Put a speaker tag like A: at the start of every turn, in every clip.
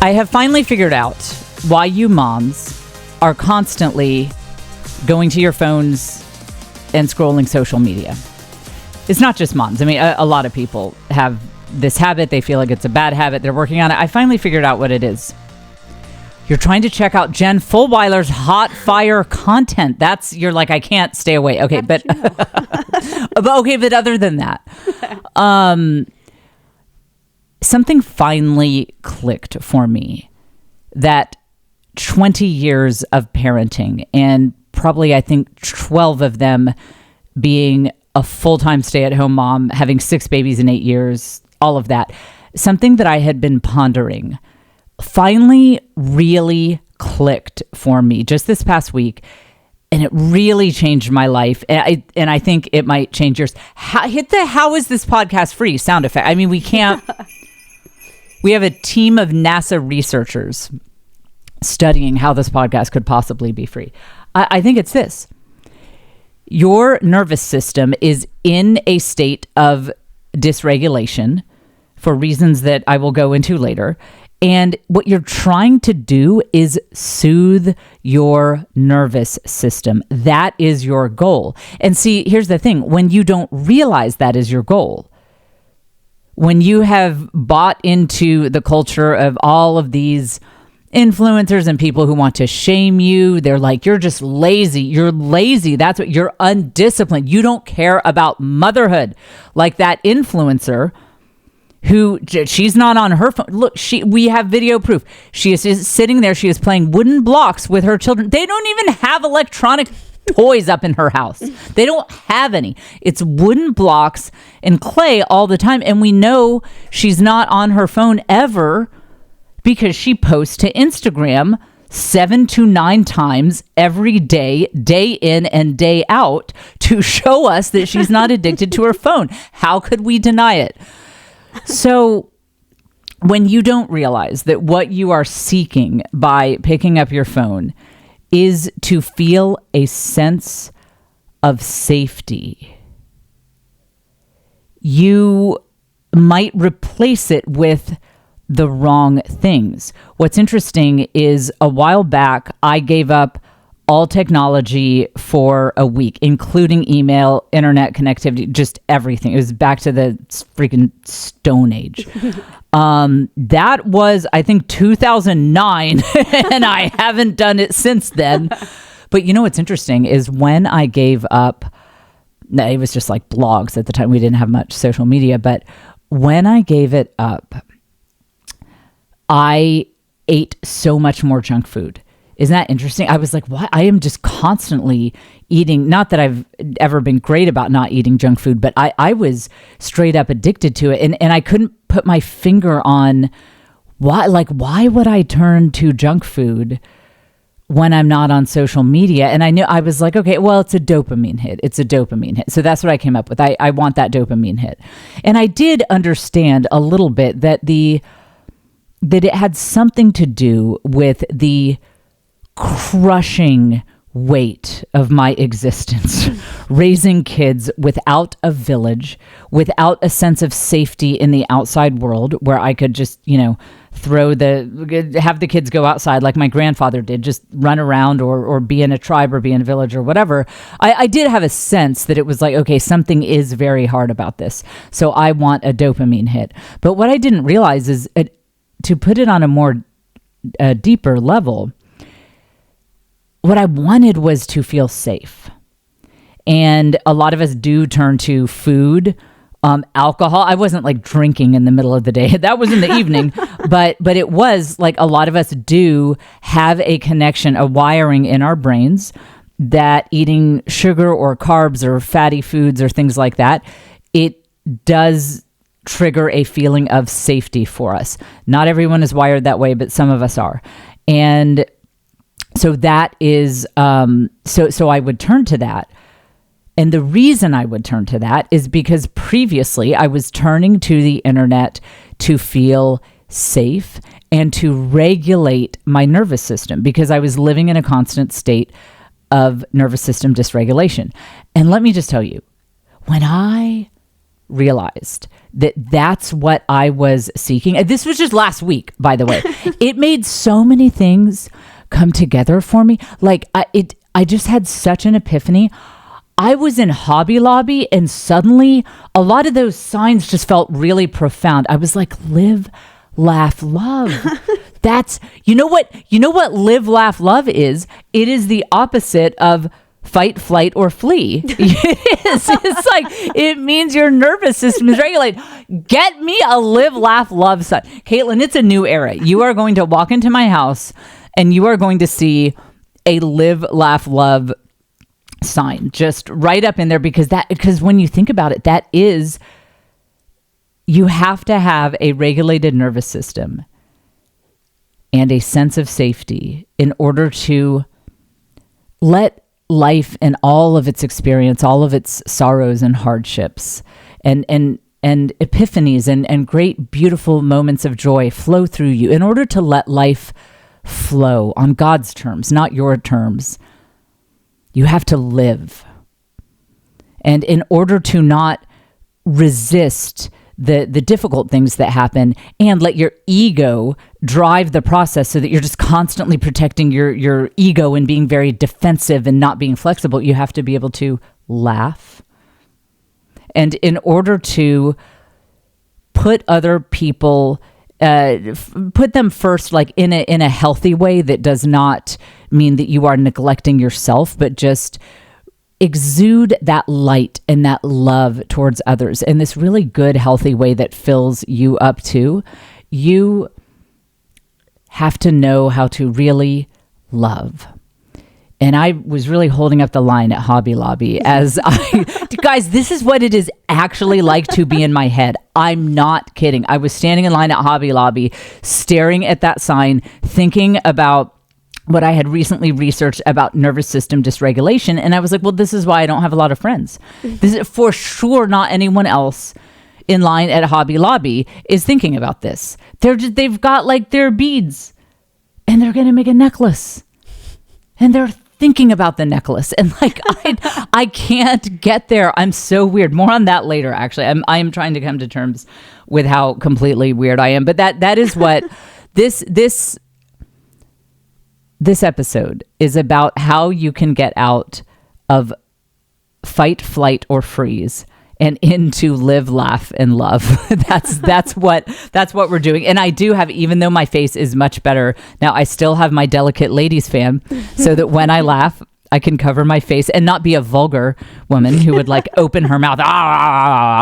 A: I have finally figured out why you moms are constantly going to your phones and scrolling social media. It's not just moms. I mean, a lot of people have this habit. They feel like it's a bad habit. They're working on it. I finally figured out what it is. You're trying to check out Jen Fulwiler's hot fire content. You're like, I can't stay away. Okay, but but other than that, something finally clicked for me that 20 years of parenting, and probably I think 12 of them being a full-time stay-at-home mom, having 6 babies in 8 years, all of that. Something that I had been pondering finally really clicked for me just this past week, and it really changed my life. And I think it might change yours. Hit the "How is this podcast free?" sound effect. I mean, we can't. We have a team of NASA researchers studying how this podcast could possibly be free. I think it's this. Your nervous system is in a state of dysregulation for reasons that I will go into later. And what you're trying to do is soothe your nervous system. That is your goal. And see, here's the thing. When you don't realize that is your goal, when you have bought into the culture of all of these influencers and people who want to shame you, they're like, you're just lazy. You're lazy. That's what you're undisciplined. You don't care about motherhood. Like that influencer who, she's not on her phone. Look, we have video proof. She is sitting there. She is playing wooden blocks with her children. They don't even have electronic toys up in her house. They don't have any. It's wooden blocks and clay all the time. And we know she's not on her phone ever because she posts to Instagram 7 to 9 times every day, day in and day out, to show us that she's not addicted to her phone. How could we deny it? So when you don't realize that what you are seeking by picking up your phone is to feel a sense of safety, you might replace it with the wrong things. What's interesting is a while back, I gave up all technology for a week, including email, internet connectivity, just everything. It was back to the freaking Stone Age. That was, I think, 2009, and I haven't done it since then. But you know what's interesting is when I gave up, it was just like blogs at the time. We didn't have much social media, but when I gave it up, I ate so much more junk food. Isn't that interesting? I was like, what? I am just constantly eating. Not that I've ever been great about not eating junk food, but I was straight up addicted to it. And I couldn't put my finger on why would I turn to junk food when I'm not on social media? And I was like, okay, well, it's a dopamine hit. It's a dopamine hit. So that's what I came up with. I want that dopamine hit. And I did understand a little bit that it had something to do with the crushing weight of my existence, raising kids without a village, without a sense of safety in the outside world where I could just, have the kids go outside like my grandfather did, just run around or be in a tribe or be in a village or whatever. I did have a sense that it was like, okay, something is very hard about this. So I want a dopamine hit. But what I didn't realize is to put it on a more deeper level, what I wanted was to feel safe. And a lot of us do turn to food, alcohol. I wasn't like drinking in the middle of the day. That was in the evening. But it was like a lot of us do have a connection, a wiring in our brains that eating sugar or carbs or fatty foods or things like that, it does trigger a feeling of safety for us. Not everyone is wired that way, but some of us are. And so that is, so I would turn to that. And the reason I would turn to that is because previously I was turning to the internet to feel safe and to regulate my nervous system because I was living in a constant state of nervous system dysregulation. And let me just tell you, when I realized that that's what I was seeking. And this was just last week, by the way. It made so many things come together for me. Like I just had such an epiphany. I was in Hobby Lobby and suddenly a lot of those signs just felt really profound. I was like, live, laugh, love. That's, you know what live, laugh, love is? It is the opposite of fight, flight, or flee. It's like, it means your nervous system is regulated. Get me a live, laugh, love sign. Caitlin, it's a new era. You are going to walk into my house and you are going to see a live, laugh, love sign just right up in there, because when you think about it, that is, you have to have a regulated nervous system and a sense of safety in order to let life and all of its experience, all of its sorrows and hardships and epiphanies and great beautiful moments of joy flow through you, in order to let life flow on God's terms, not your terms. You have to live. And in order to not resist the difficult things that happen and let your ego drive the process so that you're just constantly protecting your ego and being very defensive and not being flexible, you have to be able to laugh. And in order to put other people, put them first, like in a healthy way that does not mean that you are neglecting yourself, but just exude that light and that love towards others in this really good, healthy way that fills you up too. You have to know how to really love. And I was really holding up the line at Hobby Lobby as guys, this is what it is actually like to be in my head. I'm not kidding. I was standing in line at Hobby Lobby, staring at that sign, thinking about what I had recently researched about nervous system dysregulation. And I was like, well, this is why I don't have a lot of friends. This is for sure not anyone else in line at Hobby Lobby is thinking about this. They've got like their beads and they're going to make a necklace and they're thinking about the necklace. And like, I can't get there. I'm so weird. More on that later, actually. I'm trying to come to terms with how completely weird I am. But that is what this episode is about, how you can get out of fight, flight, or freeze and into live, laugh, and love. That's what we're doing. And I do have, even though my face is much better now, I still have my delicate ladies fan so that when I laugh, I can cover my face and not be a vulgar woman who would like open her mouth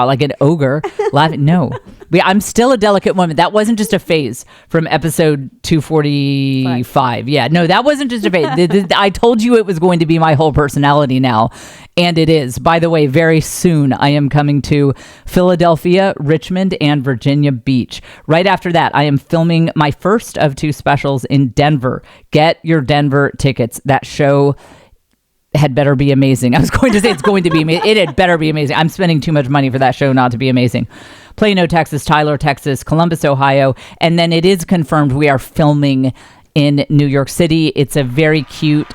A: like an ogre laughing. No, I'm still a delicate woman. That wasn't just a phase from episode 245. Yeah, no, that wasn't just a phase. I told you it was going to be my whole personality now. And it is. By the way, very soon I am coming to Philadelphia, Richmond, and Virginia Beach. Right after that, I am filming my first of 2 specials in Denver. Get your Denver tickets. That show had better be amazing. I was going to say it's going to be amazing. It had better be amazing. I'm spending too much money for that show not to be amazing. Plano, Texas, Tyler, Texas, Columbus, Ohio. And then it is confirmed we are filming in New York City. It's a very cute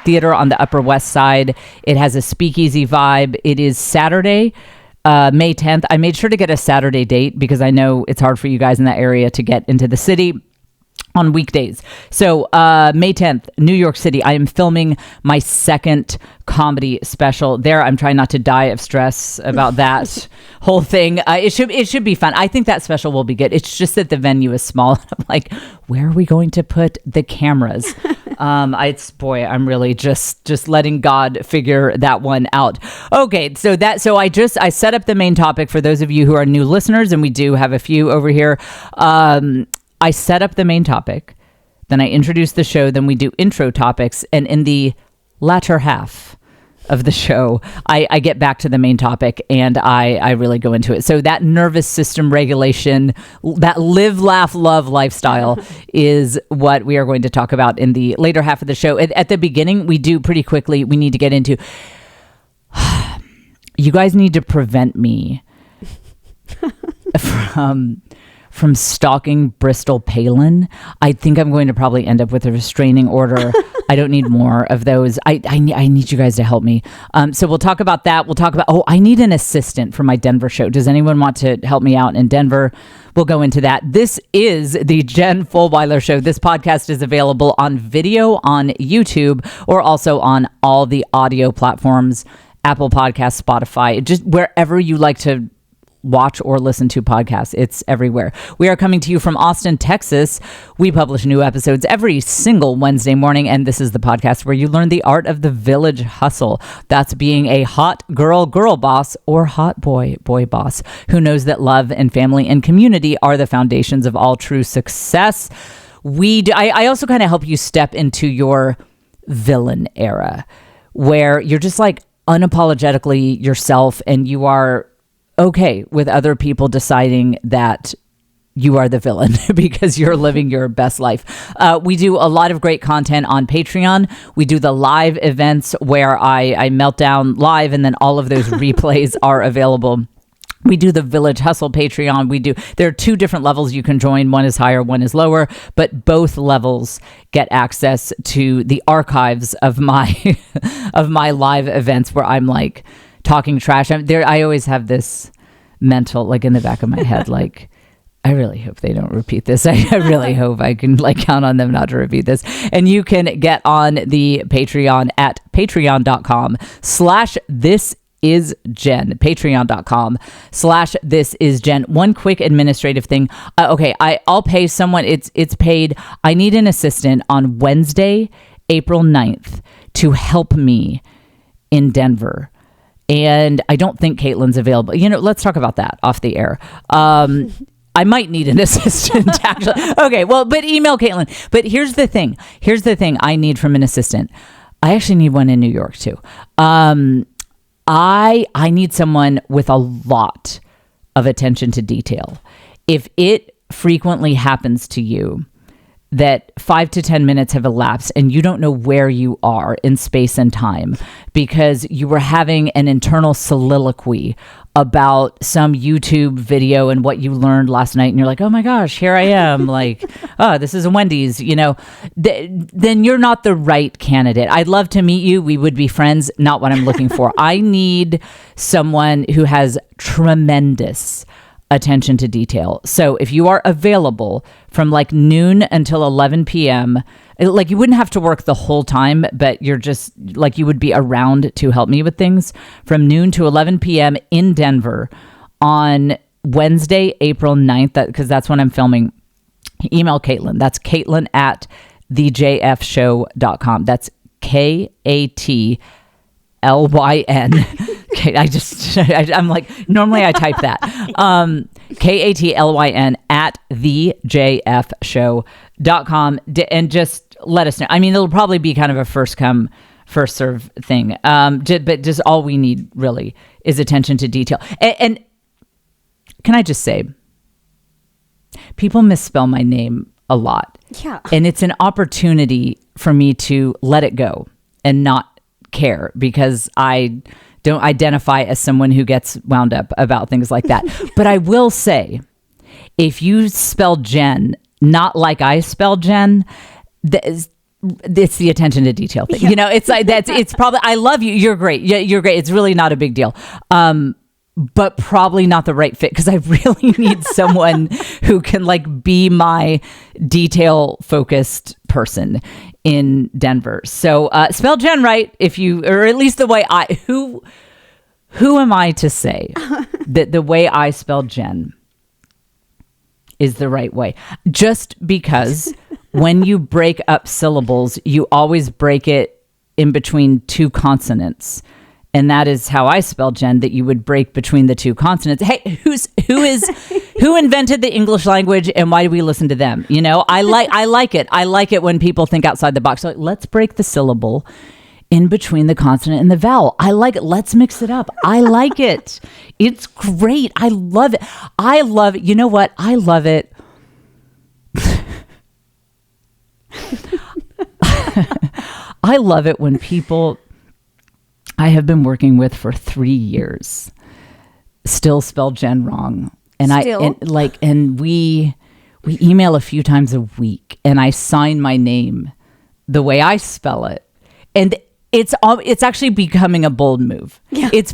A: theater on the Upper West Side. It has a speakeasy vibe. It is Saturday, May 10th. I made sure to get a Saturday date because I know it's hard for you guys in that area to get into the city on weekdays. So May 10th, New York City, I am filming my second comedy special there. I'm trying not to die of stress about that whole thing. It should be fun. I think that special will be good. It's just that the venue is small. I'm like, where are we going to put the cameras? I'm really just letting God figure that one out. Okay, so I set up the main topic for those of you who are new listeners, and we do have a few over here. I set up the main topic, then I introduce the show, then we do intro topics, and in the latter half of the show, I get back to the main topic and I really go into it. So that nervous system regulation, that live, laugh, love lifestyle is what we are going to talk about in the later half of the show. At the beginning, we do pretty quickly, we need to get into, you guys need to prevent me from stalking Bristol Palin. I think I'm going to probably end up with a restraining order. I don't need more of those. I need you guys to help me. So we'll talk about that. We'll talk about, I need an assistant for my Denver show. Does anyone want to help me out in Denver? We'll go into that. This is the Jen Fulwiler Show. This podcast is available on video on YouTube or also on all the audio platforms, Apple Podcasts, Spotify, just wherever you like to watch or listen to podcasts. It's everywhere. We are coming to you from Austin, Texas. We publish new episodes every single Wednesday morning, and this is the podcast where you learn the art of the village hustle. That's being a hot girl boss or hot boy boss who knows that love and family and community are the foundations of all true success. I also kind of help you step into your villain era where you're just like unapologetically yourself and you are okay with other people deciding that you are the villain because you're living your best life. We do a lot of great content on Patreon. We do the live events where I melt down live and then all of those replays are available. We do the Village Hustle Patreon. There are 2 different levels you can join. One is higher, one is lower, but both levels get access to the archives of my of my live events where I'm like talking trash. I always have this mental, like in the back of my head, like, I really hope they don't repeat this. I really hope I can like count on them not to repeat this. And you can get on the Patreon at patreon.com/thisisjen, patreon.com/thisisjen. One quick administrative thing. I'll pay someone. It's paid. I need an assistant on Wednesday, April 9th to help me in Denver. And I don't think Caitlin's available. Let's talk about that off the air. I might need an assistant, actually. Okay, well, but email Caitlin. But here's the thing I need from an assistant. I actually need one in New York, too. I need someone with a lot of attention to detail. If it frequently happens to you that 5 to 10 minutes have elapsed and you don't know where you are in space and time because you were having an internal soliloquy about some YouTube video and what you learned last night, and you're like, oh my gosh, here I am, like, oh, this is a Wendy's, then you're not the right candidate. I'd love to meet you. We would be friends. Not what I'm looking for. I need someone who has tremendous attention to detail. So if you are available from like noon until 11 p.m., like you wouldn't have to work the whole time, but you're just like you would be around to help me with things from noon to 11 p.m. in Denver on Wednesday, April 9th, because that's when I'm filming. Email Caitlin. That's Caitlin at thejfshow.com. That's KATLYN. Okay, I'm like, normally I type that. KATLYN at thejfshow.com. And just let us know. I mean, it'll probably be kind of a first come, first serve thing. But just all we need really is attention to detail. And can I just say, people misspell my name a lot.
B: Yeah.
A: And it's an opportunity for me to let it go and not care because I don't identify as someone who gets wound up about things like that. But I will say, if you spell Jen not like I spell Jen, it's the attention to detail thing. Yeah. It's like it's probably, I love you. You're great. Yeah, you're great. It's really not a big deal. But probably not the right fit because I really need someone who can like be my detail focused person in Denver. So spell Jen right or at least the way who am I to say that the way I spell Jen is the right way? Just because when you break up syllables, you always break it in between 2 consonants. And that is how I spell Jen, that you would break between the 2 consonants. Hey, who invented the English language and why do we listen to them? I like it. I like it when people think outside the box. So let's break the syllable in between the consonant and the vowel. I like it. Let's mix it up. I like it. It's great. I love it. I love it. You know what? I love it. I love it when people I have been working with for 3 years still spell Jen wrong. And
B: Still?
A: we email a few times a week, and I sign my name the way I spell it. And it's actually becoming a bold move.
B: Yeah.
A: It's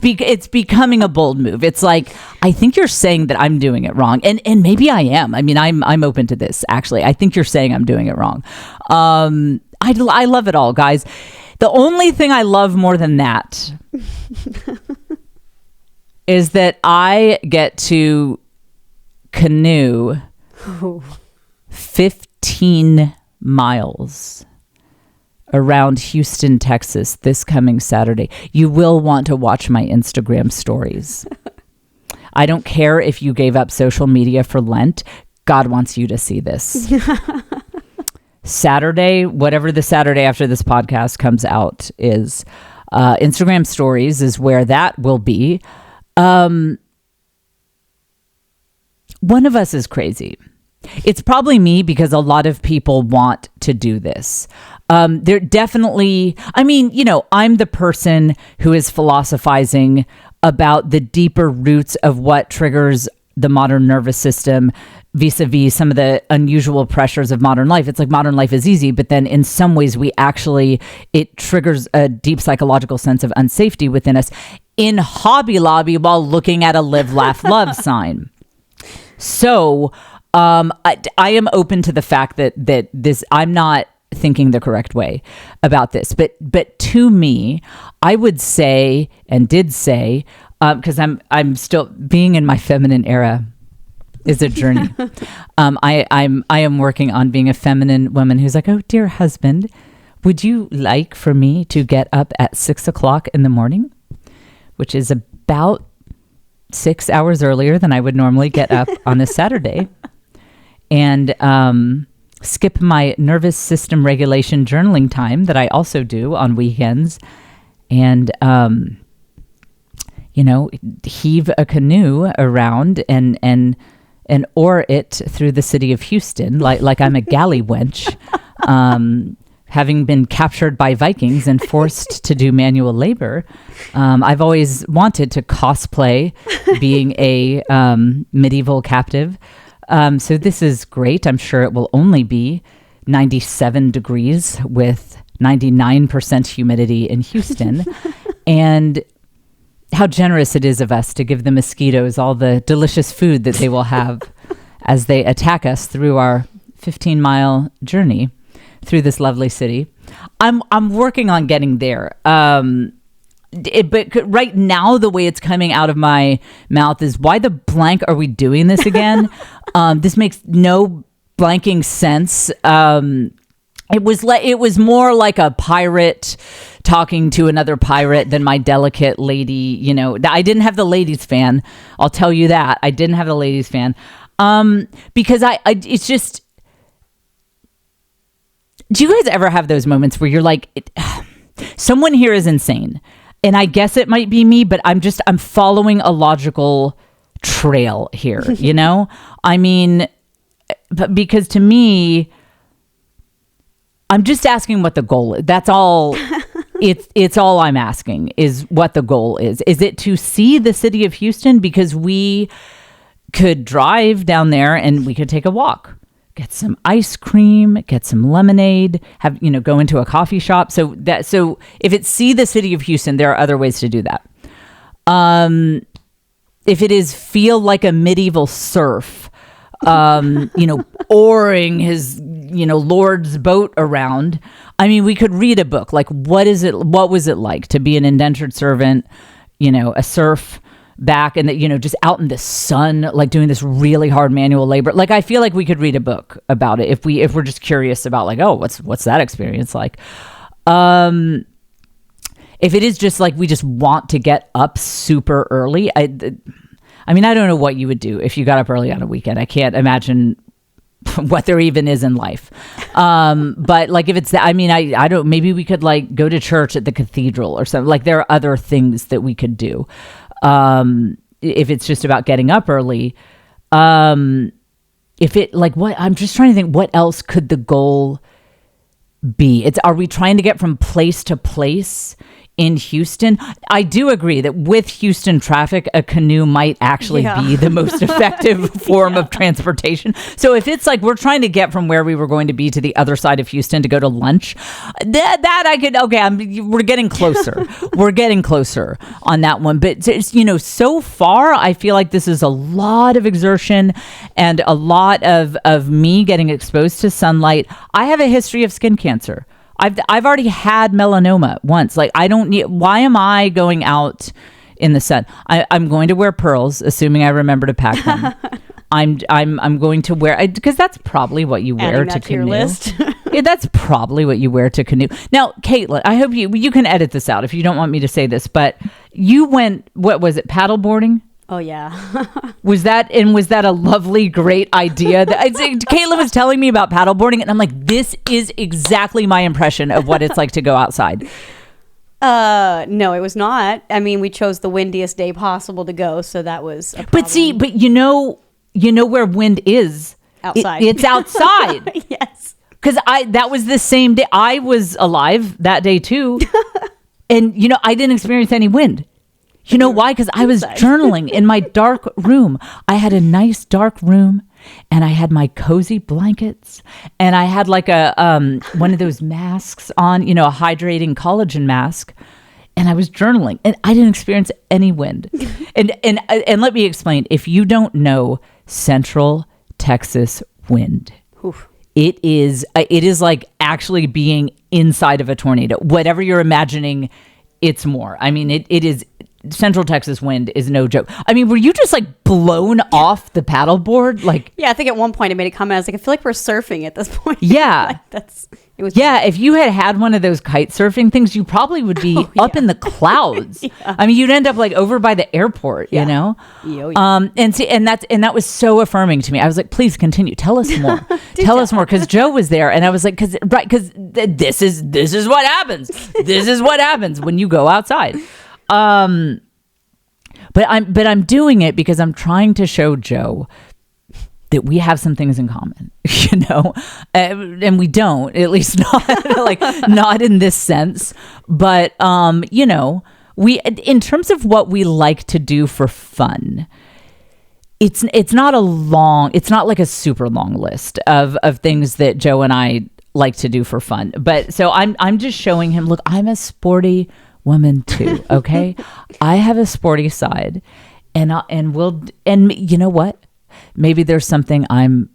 A: becoming a bold move. It's like, I think you're saying that I'm doing it wrong. And maybe I am. I mean, I'm open to this, actually. I think you're saying I'm doing it wrong. I love it all, guys. The only thing I love more than that is that I get to canoe 15 miles around Houston, Texas this coming Saturday. You will want to watch my Instagram stories. I don't care if you gave up social media for Lent. God wants you to see this. Saturday, whatever the Saturday after this podcast comes out is, Instagram stories is where that will be. One of us is crazy. It's probably me, because a lot of people want to do this. They're definitely, I'm the person who is philosophizing about the deeper roots of what triggers the modern nervous system vis-a-vis some of the unusual pressures of modern life. It's like modern life is easy, but then in some ways it triggers a deep psychological sense of unsafety within us in Hobby Lobby while looking at a live, laugh, love sign. So I am open to the fact that this, I'm not thinking the correct way about this, but to me, I would say, and did say, because I'm still being in my feminine era is a journey. I am working on being a feminine woman who's like, oh, dear husband, would you like for me to get up at 6 o'clock in the morning, which is about 6 hours earlier than I would normally get up on a Saturday, and skip my nervous system regulation journaling time that I also do on weekends, and heave a canoe around and oar it through the city of Houston like I'm a galley wench, having been captured by Vikings and forced to do manual labor. I've always wanted to cosplay being a medieval captive. So this is great. I'm sure it will only be 97 degrees with 99% humidity in Houston. And how generous it is of us to give the mosquitoes all the delicious food that they will have as they attack us through our 15-mile journey through this lovely city. I'm working on getting there. But right now, the way it's coming out of my mouth is, why the blank are we doing this again? This makes no blanking sense. It was more like a pirate talking to another pirate than my delicate lady. I didn't have the ladies fan. I'll tell you that. I didn't have the ladies fan. Because it's just, do you guys ever have those moments where you're like, someone here is insane? And I guess it might be me, but I'm following a logical trail here, I mean, but because to me, I'm just asking what the goal is. That's all. It's all I'm asking is what the goal is. Is it to see the city of Houston? Because we could drive down there and we could take a walk, get some ice cream, get some lemonade, go into a coffee shop. So if it's see the city of Houston, there are other ways to do that. If it is feel like a medieval serf, oaring his, lord's boat around. I mean, we could read a book. Like, what was it like to be an indentured servant, a serf back and just out in the sun, like doing this really hard manual labor. Like, I feel like we could read a book about it if we're just curious about like, oh, what's that experience like? If it is just like, we just want to get up super early. I mean, I don't know what you would do if you got up early on a weekend. I can't imagine what there even is in life. But like, if it's that, I mean, I don't, maybe we could like go to church at the cathedral or something. Like, there are other things that we could do. If it's just about getting up early, if it like, what, I'm just trying to think, what else could the goal be? Are we trying to get from place to place in Houston. I do agree that with Houston traffic, a canoe might actually be the most effective form of transportation. So if it's like we're trying to get from where we were going to be to the other side of Houston to go to lunch, that I could, we're getting closer. We're getting closer on that one. But, so far, I feel like this is a lot of exertion and a lot of me getting exposed to sunlight. I have a history of skin cancer. I've already had melanoma once. Like, I don't need, why am I going out in the sun? I'm going to wear pearls, assuming I remember to pack them. I'm going to wear, because that's probably what you wear to canoe. Your list. Yeah, that's probably what you wear to canoe. Now, Caitlin, I hope you can edit this out if you don't want me to say this, but you went, what was it, paddleboarding?
B: Oh, yeah.
A: Was that a lovely, great idea? Caitlin was telling me about paddleboarding, and I'm like, this is exactly my impression of what it's like to go outside.
B: No, it was not. I mean, we chose the windiest day possible to go, so that was a problem.
A: But you know where wind is?
B: Outside.
A: It's outside.
B: Yes.
A: Because that was the same day. I was alive that day, too. And, I didn't experience any wind. You know why? Because I was journaling in my dark room. I had a nice dark room, and I had my cozy blankets, and I had like a one of those masks on, a hydrating collagen mask, and I was journaling, and I didn't experience any wind. And let me explain. If you don't know Central Texas wind, oof. It is like actually being inside of a tornado. Whatever you're imagining, it's more. I mean, it is. Central Texas wind is no joke. I mean, were you just like blown off the paddleboard? Like,
B: yeah, I think at one point I made a comment. I was like, I feel like we're surfing at this point.
A: Yeah,
B: it was.
A: Yeah, if you had one of those kite surfing things, you probably would be up in the clouds. Yeah. I mean, you'd end up like over by the airport. You know. Yeah. And that was so affirming to me. I was like, please continue. Tell us more. Tell us more, because Joe was there, and I was like, because this is what happens. This is what happens when you go outside. But I'm doing it because I'm trying to show Joe that we have some things in common, and we don't, at least not not in this sense. But we, in terms of what we like to do for fun, it's not like a super long list of things that Joe and I like to do for fun. But so I'm just showing him, look, I'm a sporty woman too, okay? I have a sporty side, and you know what? Maybe there's something I'm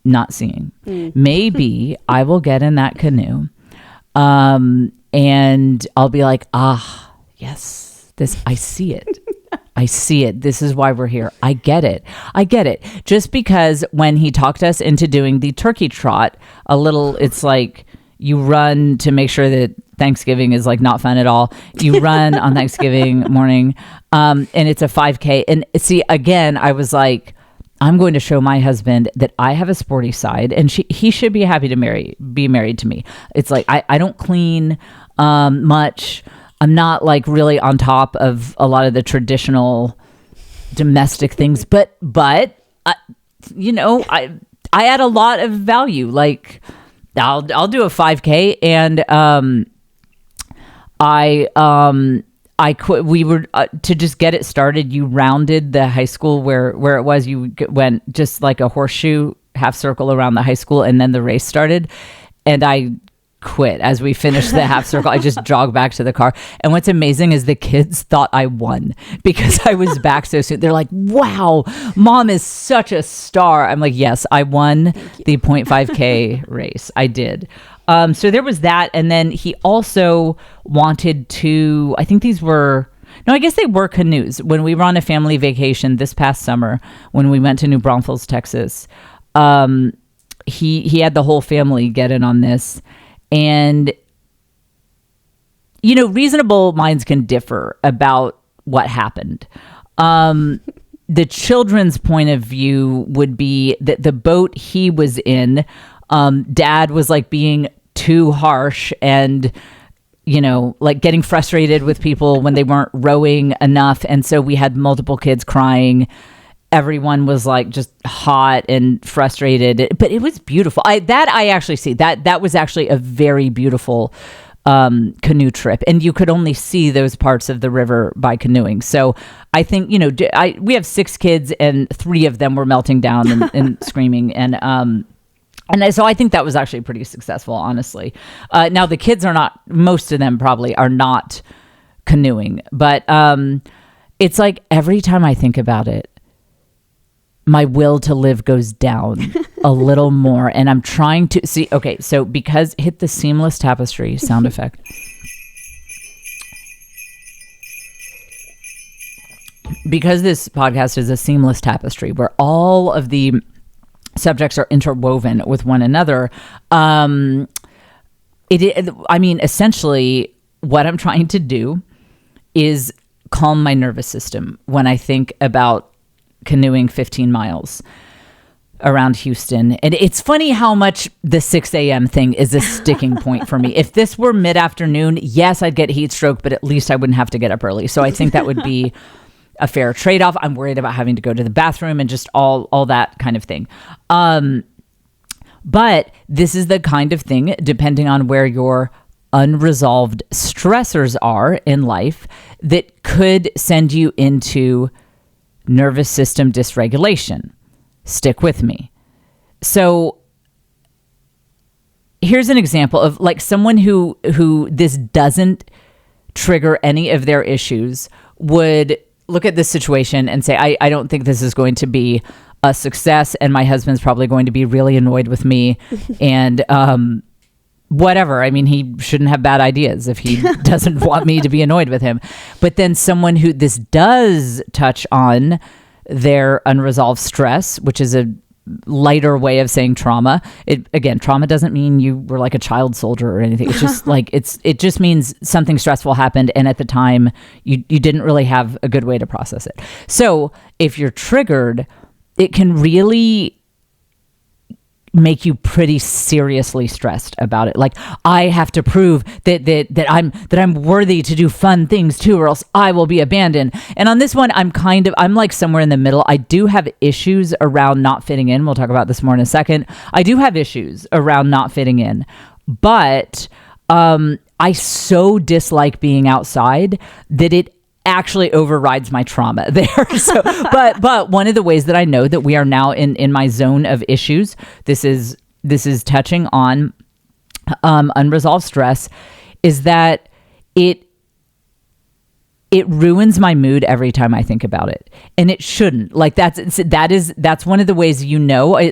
A: not seeing. Maybe I will get in that canoe, and I'll be like, yes, I see it. I see it. This is why we're here. I get it. Just because when he talked us into doing the turkey trot, it's like you run to make sure that Thanksgiving is like not fun at all. You run on Thanksgiving morning, and it's a 5K. And see, again, I was like, I'm going to show my husband that I have a sporty side, and he should be happy to be married to me. It's like, I don't clean much. I'm not like really on top of a lot of the traditional domestic things, but I add a lot of value. Like, I'll do a 5K, and I quit. We were to just get it started. You rounded the high school where it was. You went just like a horseshoe half circle around the high school, and then the race started. And I quit as we finished the half circle. I just jogged back to the car. And what's amazing is the kids thought I won because I was back so soon. They're like, wow, Mom is such a star. I'm like, yes, I won the 0.5K race. I did. So there was that. And then he also wanted to, I think I guess they were canoes. When we were on a family vacation this past summer, when we went to New Braunfels, Texas, he had the whole family get in on this. And, reasonable minds can differ about what happened. The children's point of view would be that the boat he was in, Dad was like being too harsh and, like getting frustrated with people when they weren't rowing enough. And so we had multiple kids crying. Everyone was like just hot and frustrated, but it was beautiful. I actually see that was actually a very beautiful canoe trip, and you could only see those parts of the river by canoeing. So I think, we have 6 kids and 3 of them were melting down and screaming. And so I think that was actually pretty successful, honestly. Now the kids are not, most of them probably are not canoeing, but it's like every time I think about it, my will to live goes down a little more. And I'm trying to see, okay, so because hit the seamless tapestry sound effect. Because this podcast is a seamless tapestry where all of the subjects are interwoven with one another. Essentially what I'm trying to do is calm my nervous system when I think about canoeing 15 miles around Houston. And it's funny how much the 6 a.m. thing is a sticking point for me. If this were mid-afternoon, yes, I'd get heat stroke, but at least I wouldn't have to get up early. So I think that would be a fair trade-off. I'm worried about having to go to the bathroom and just all that kind of thing. But this is the kind of thing, depending on where your unresolved stressors are in life, that could send you into nervous system dysregulation. Stick with me. So here's an example of like someone who this doesn't trigger any of their issues would look at this situation and say, I don't think this is going to be a success, and my husband's probably going to be really annoyed with me and whatever. I mean, he shouldn't have bad ideas if he doesn't want me to be annoyed with him. But then someone who this does touch on their unresolved stress, which is a lighter way of saying trauma. Trauma doesn't mean you were like a child soldier or anything. It's just like, it just means something stressful happened. And at the time you didn't really have a good way to process it. So if you're triggered, it can really make you pretty seriously stressed about it. Like, I have to prove that I'm worthy to do fun things too, or else I will be abandoned. And on this one, I'm like somewhere in the middle. I do have issues around not fitting in. We'll talk about this more in a second. I do have issues around not fitting in, but I so dislike being outside that it actually overrides my trauma there. So, but one of the ways that I know that we are now in my zone of issues, this is touching on unresolved stress, is that it ruins my mood every time I think about it, and it shouldn't. Like that's one of the ways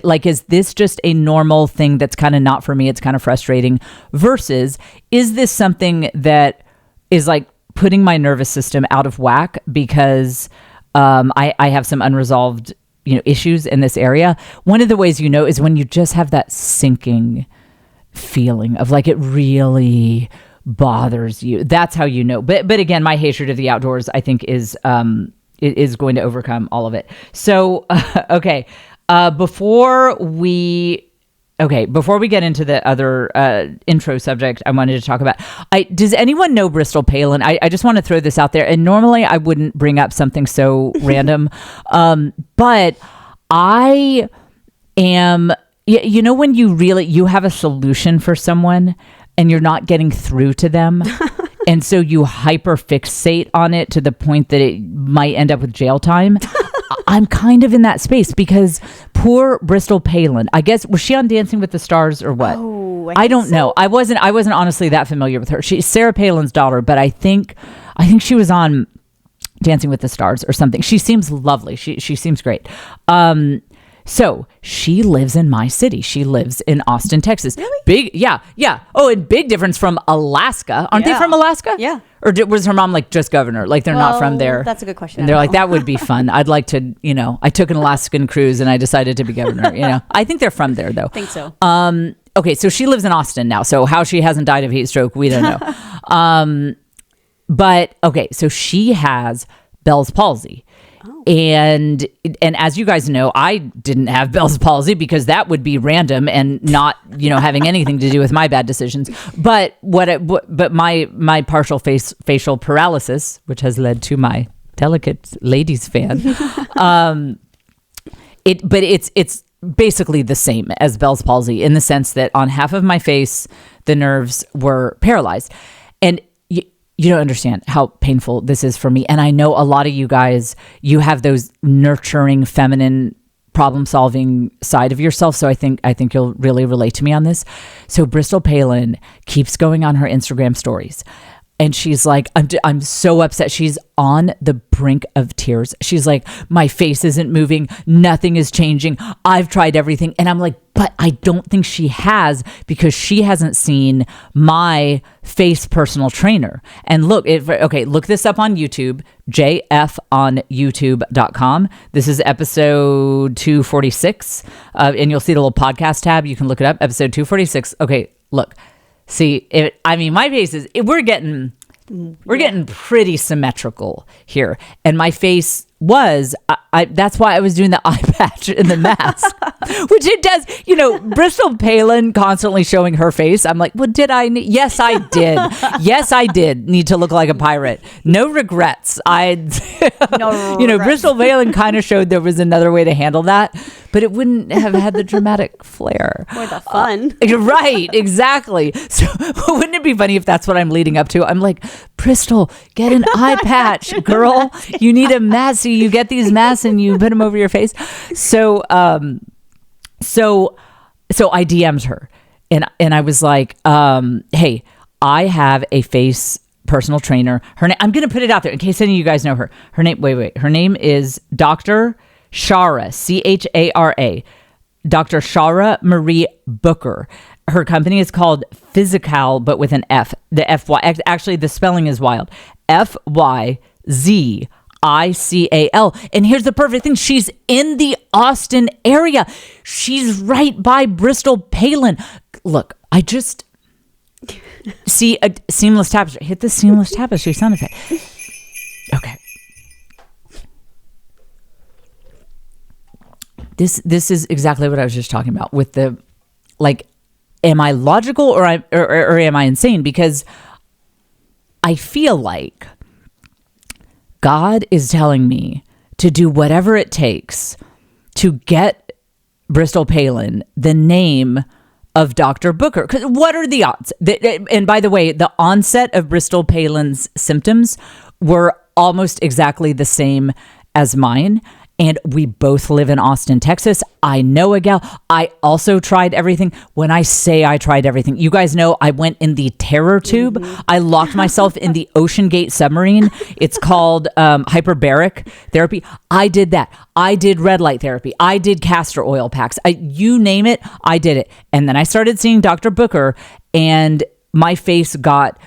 A: like, is this just a normal thing that's kind of not for me? It's kind of frustrating. Versus, is this something that is like putting my nervous system out of whack because I have some unresolved issues in this area? One of the ways is when you just have that sinking feeling of like it really bothers you. That's how you know. But again, my hatred of the outdoors, I think, is going to overcome all of it. So okay, before we get into the other intro subject I wanted to talk about, does anyone know Bristol Palin? I just want to throw this out there. And normally I wouldn't bring up something so random, but I am, when you have a solution for someone and you're not getting through to them. And so you hyper fixate on it to the point that it might end up with jail time. I'm kind of in that space because poor Bristol Palin, I guess, was she on Dancing with the Stars or what?
B: Oh,
A: I don't know. I wasn't honestly that familiar with her. She's Sarah Palin's daughter, but I think she was on Dancing with the Stars or something. She seems lovely. She seems great. So she lives in my city. She lives in Austin, Texas.
B: Really?
A: Big, yeah. Oh, and big difference from Alaska. Aren't they from Alaska?
B: Yeah.
A: Or was her mom like just governor? Like they're not from there.
B: That's a good question.
A: And they're like, that would be fun. I'd like to, I took an Alaskan cruise and I decided to be governor. I think they're from there though.
B: I think so.
A: Okay, so she lives in Austin now. So how she hasn't died of heat stroke, we don't know. But okay, so she has Bell's palsy. Oh. And as you guys know, I didn't have Bell's palsy because that would be random and not, having anything to do with my bad decisions. But my partial facial paralysis, which has led to my delicate ladies fan, it's basically the same as Bell's palsy in the sense that on half of my face, the nerves were paralyzed. And you don't understand how painful this is for me. And I know a lot of you guys, you have those nurturing, feminine, problem-solving side of yourself. So I think you'll really relate to me on this. So Bristol Palin keeps going on her Instagram stories. And she's like, I'm so upset. She's on the brink of tears. She's like, my face isn't moving. Nothing is changing. I've tried everything. And I'm like, but I don't think she has, because she hasn't seen my face personal trainer. And look, look this up on YouTube, jfonyoutube.com. This is episode 246. And you'll see the little podcast tab. You can look it up, episode 246. Okay, look. See, my face is, we're getting pretty symmetrical here. And my face was, that's why I was doing the eye patch and the mask, which it does, Bristol Palin constantly showing her face. I'm like, well, yes, I did. Yes, I did need to look like a pirate. No regrets. No regrets. Bristol Palin kind of showed there was another way to handle that, but it wouldn't have had the dramatic flair.
B: Or the fun.
A: Right, exactly. So wouldn't it be funny if that's what I'm leading up to? I'm like, Bristol, get an eye patch, girl. You need a mask. You get these masks and you put them over your face. So I DM'd her and I was like, hey, I have a face personal trainer. Her name, I'm going to put it out there in case any of you guys know her. Her name, her name is Dr. Chara, Chara, Dr. Chara Marie Booker. Her company is called Physical, but with an F. The FY, actually the spelling is wild. FYZICAL. And here's the perfect thing. She's in the Austin area. She's right by Bristol Palin. Look, I just see a seamless tapestry. Hit the seamless tapestry sound effect. Okay. This is exactly what I was just talking about with the, like, am I logical or am I insane? Because I feel like God is telling me to do whatever it takes to get Bristol Palin the name of Dr. Booker. Because what are the odds? And by the way, the onset of Bristol Palin's symptoms were almost exactly the same as mine. And we both live in Austin, Texas. I know a gal. I also tried everything. When I say I tried everything, you guys know I went in the terror tube. Mm-hmm. I locked myself in the Ocean Gate submarine. It's called hyperbaric therapy. I did that. I did red light therapy. I did castor oil packs. You name it, I did it. And then I started seeing Dr. Booker, and my face got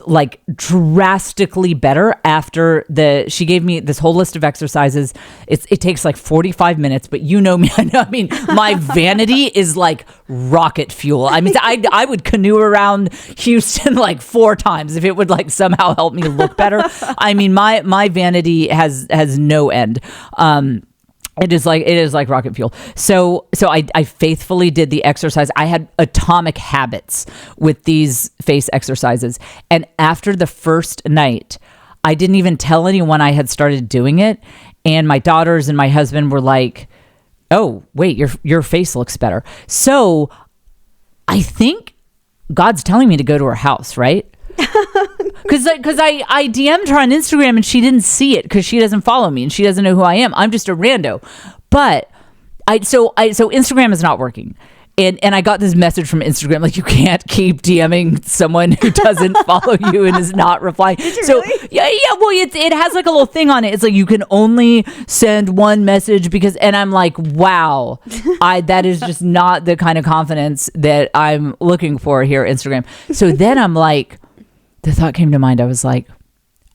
A: like drastically better after she gave me this whole list of exercises. It takes like 45 minutes, but you know me. I mean, my vanity is like rocket fuel. I mean, I would canoe around Houston like 4 times if it would like somehow help me look better. I mean, my vanity has no end. It is like rocket fuel. So I faithfully did the exercise. I had atomic habits with these face exercises. And after the first night, I didn't even tell anyone I had started doing it. And my daughters and my husband were like, "Oh, wait, your face looks better." So I think God's telling me to go to her house, right? Because I DM'd her on Instagram and she didn't see it because she doesn't follow me and she doesn't know who I am. I'm just a rando. But so Instagram is not working. And I got this message from Instagram, like, you can't keep DMing someone who doesn't follow you and is not replying. So really? yeah. Well, it has like a little thing on it. It's like you can only send one message and I'm like, wow, that is just not the kind of confidence that I'm looking for here, Instagram. So then I'm like, the thought came to mind. I was like,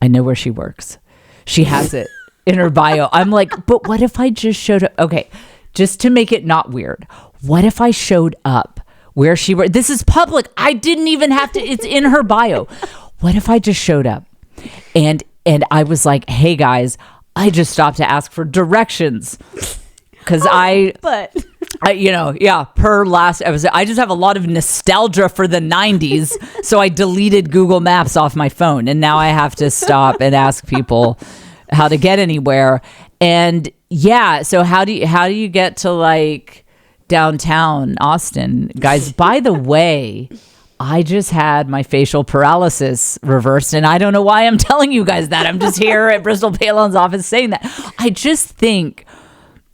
A: I know where she works. She has it in her bio. I'm like, but what if I just showed up? Okay, just to make it not weird. What if I showed up where she worked? This is public. I didn't even have to. It's in her bio. What if I just showed up and I was like, hey guys, I just stopped to ask for directions. Because per last episode, I just have a lot of nostalgia for the 90s. So I deleted Google Maps off my phone. And now I have to stop and ask people how to get anywhere. And yeah, so how do you get to like downtown Austin. Guys, by the way, I just had my facial paralysis reversed, and I don't know why I'm telling you guys that. I'm just here at Bristol Palin's office saying that. I just think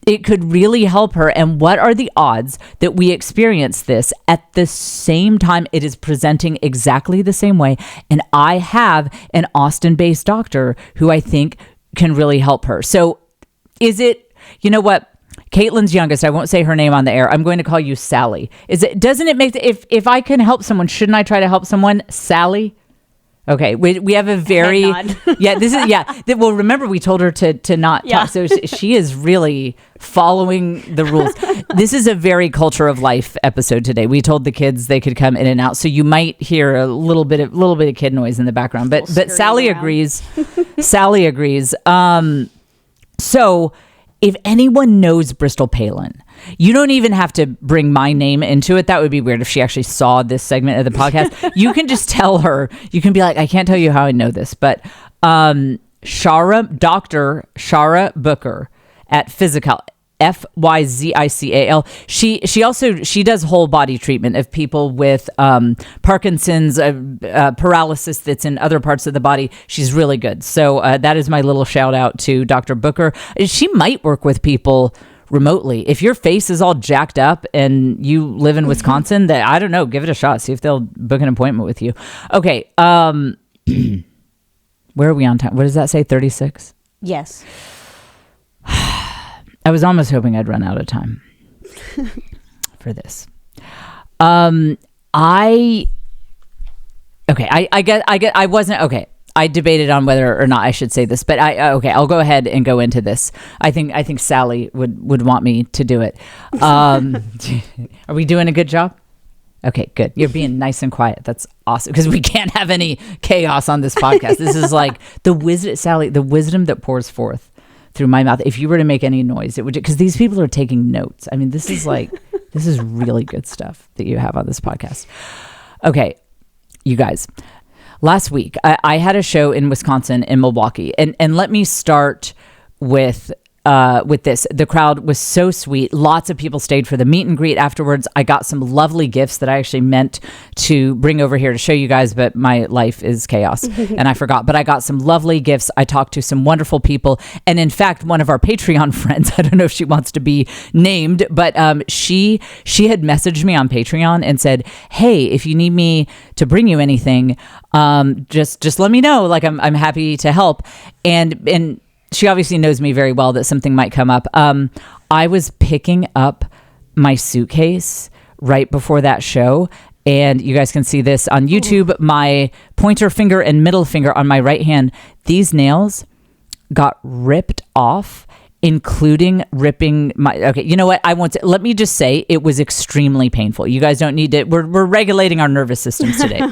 A: it could really help her. And what are the odds that we experience this at the same time? It is presenting exactly the same way. And I have an Austin-based doctor who I think can really help her. So is it, you know what? Caitlin's youngest, I won't say her name on the air. I'm going to call you Sally. Doesn't it make, if I can help someone, shouldn't I try to help someone? Sally? Okay, we have a very, well, remember we told her to not talk, so she is really following the rules. This is a very culture of life episode today. We told the kids they could come in and out, so you might hear a little bit of kid noise in the background, but Sally agrees. Sally agrees. So if anyone knows Bristol Palin, you don't even have to bring my name into it. That would be weird if she actually saw this segment of the podcast. You can just tell her. You can be like, I can't tell you how I know this, but Dr. Shara Booker at Physical, Fyzical. She does whole body treatment of people with Parkinson's, paralysis that's in other parts of the body. She's really good. So that is my little shout out to Dr. Booker. She might work with people remotely. If your face is all jacked up and you live in Wisconsin, that I don't know, give it a shot. See if they'll book an appointment with you. Okay. Where are we on time? What does that say? 36?
B: Yes.
A: I was almost hoping I'd run out of time for this. I wasn't okay. I debated on whether or not I should say this, but I'll go ahead and go into this. I think Sally would want me to do it. Are we doing a good job? Okay, good. You're being nice and quiet. That's awesome, because we can't have any chaos on this podcast. This is like the wisdom, Sally, the wisdom that pours forth through my mouth. If you were to make any noise, it would, because these people are taking notes. I mean, this is really good stuff that you have on this podcast. Okay, you guys, last week I had a show in Wisconsin, in Milwaukee, and let me start with this. The crowd was so sweet. Lots of people stayed for the meet and greet afterwards. I got some lovely gifts that I actually meant to bring over here to show you guys, but my life is chaos and I forgot. But I got some lovely gifts. I talked to some wonderful people. And in fact, one of our Patreon friends, I don't know if she wants to be named, but she had messaged me on Patreon and said, hey, if you need me to bring you anything, just let me know. Like I'm happy to help. And she obviously knows me very well that something might come up. I was picking up my suitcase right before that show, and you guys can see this on YouTube. My pointer finger and middle finger on my right hand, these nails got ripped off, including ripping my, okay, you know what? Let me just say it was extremely painful. You guys don't need to, we're regulating our nervous systems today.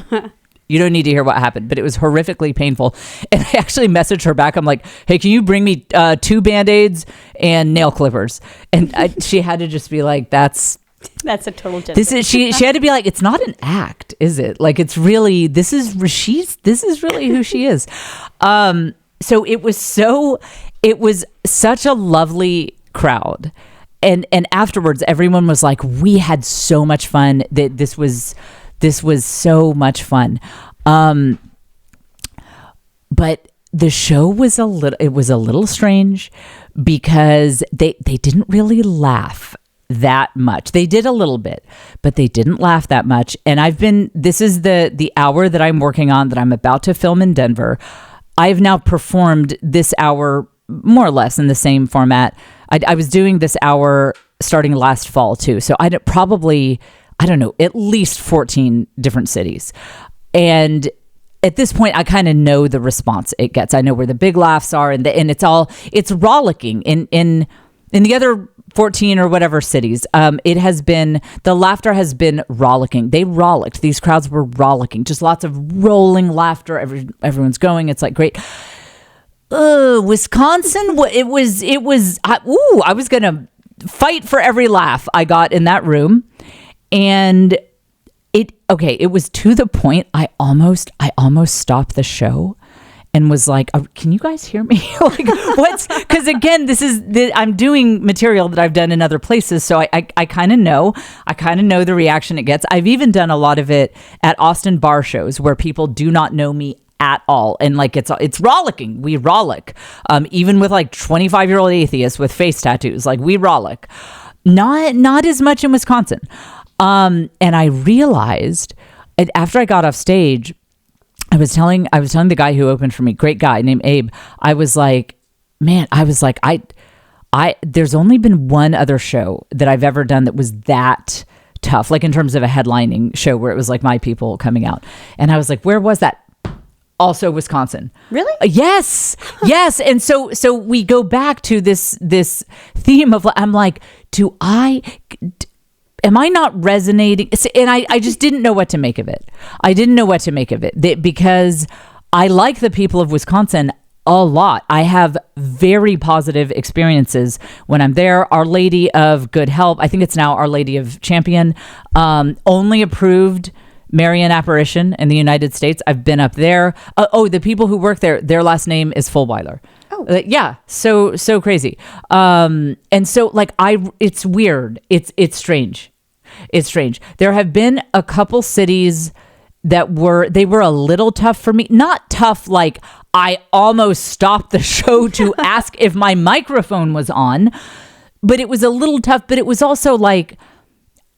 A: You don't need to hear what happened, but it was horrifically painful. And I actually messaged her back. I'm like, hey, can you bring me 2 Band-Aids and nail clippers? And she had to just be like, that's a total joke. She had to be like, it's not an act, is it? Like, it's really, this is really who she is. So it was such a lovely crowd. And afterwards, everyone was like, we had so much fun. That this was so much fun. But the show was a little strange because they didn't really laugh that much. They did a little bit, but they didn't laugh that much. And this is the hour that I'm working on, that I'm about to film in Denver. I've now performed this hour more or less in the same format. I was doing this hour starting last fall too. So I don't know, at least 14 different cities. And at this point, I kind of know the response it gets. I know where the big laughs are, and it's rollicking in the other 14 or whatever cities. The laughter has been rollicking. They rollicked. These crowds were rollicking. Just lots of rolling laughter. Everyone's going. It's like great. Wisconsin, I was going to fight for every laugh I got in that room. And it was to the point I almost stopped the show and was like, can you guys hear me? Like, what's, because again, I'm doing material that I've done in other places. So I kind of know the reaction it gets. I've even done a lot of it at Austin bar shows where people do not know me at all. And like, it's rollicking. We rollick. Even with like 25-year-old atheists with face tattoos, like we rollick. Not as much in Wisconsin. And I realized after I got off stage, I was telling the guy who opened for me, great guy named Abe, I was like, man, there's only been one other show that I've ever done that was that tough, like in terms of a headlining show where it was like my people coming out. And I was like, where was that? Also Wisconsin.
B: Really?
A: Yes. Yes. And so we go back to this theme of, I'm like, am I not resonating? And I just didn't know what to make of it. Because I like the people of Wisconsin a lot. I have very positive experiences when I'm there. Our Lady of Good Help, I think it's now Our Lady of Champion, only approved Marian apparition in the United States. I've been up there. The people who work there, their last name is Fulwiler.
B: Oh.
A: Yeah. So crazy. And so like it's weird. It's strange. It's strange. There have been a couple cities that were a little tough for me. Not tough like I almost stopped the show to ask if my microphone was on, but it was a little tough. But it was also like,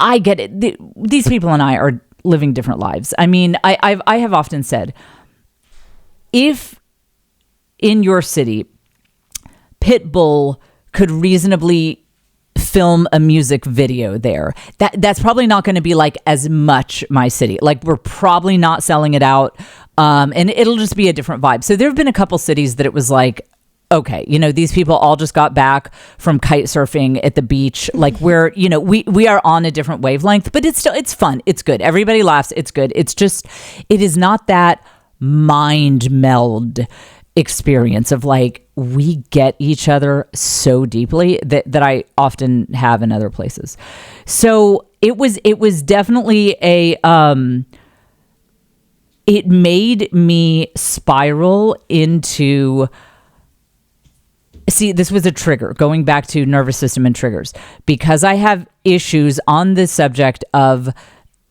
A: I get it. These people and I are living different lives. I mean, I have often said, if in your city, Pitbull could reasonably film a music video there, that's probably not going to be like as much my city. Like we're probably not selling it out, and it'll just be a different vibe. So there have been a couple cities that it was like, okay, these people all just got back from kite surfing at the beach. Like we're, we are on a different wavelength, but it's fun. It's good. Everybody laughs. It's good. It's just, it is not that mind meld experience of like, we get each other so deeply that I often have in other places. So it was definitely it made me spiral into, see, this was a trigger, going back to nervous system and triggers, because I have issues on the subject of,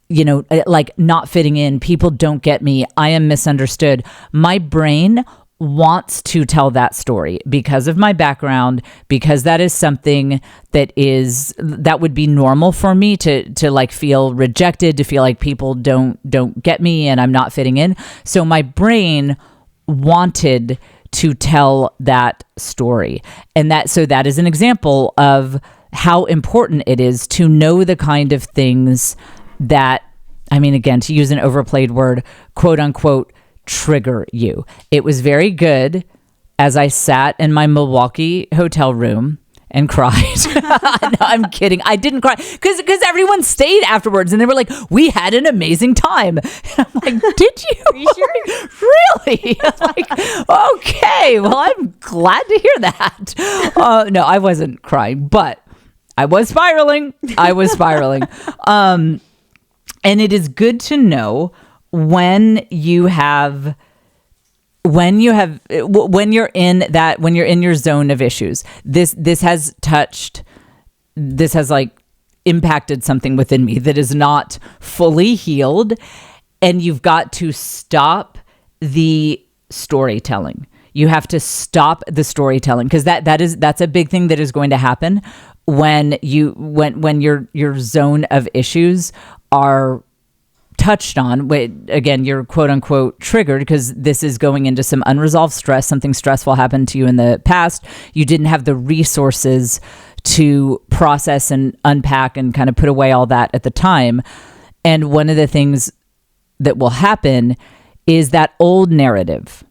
A: like not fitting in. People don't get me. I am misunderstood. My brain wants to tell that story because of my background, because that is something that would be normal for me to like feel rejected, to feel like people don't get me and I'm not fitting in. So my brain wanted to tell that story. And that is an example of how important it is to know the kind of things that, I mean, again, to use an overplayed word, quote unquote, trigger you. It was very good as I sat in my Milwaukee hotel room and cried. No, I'm kidding. I didn't cry because everyone stayed afterwards and they were like, we had an amazing time. And I'm like, did you?
B: Are you sure?
A: Like, really? Like, okay, well, I'm glad to hear that. No, I wasn't crying, but I was spiraling. And it is good to know when you're in your zone of issues. This has like impacted something within me that is not fully healed, and you've got to stop the storytelling. You have to stop the storytelling, because that's a big thing that is going to happen when your zone of issues are touched on. Again, you're quote unquote triggered because this is going into some unresolved stress. Something stressful happened to you in the past. You didn't have the resources to process and unpack and kind of put away all that at the time. And one of the things that will happen is that old narrative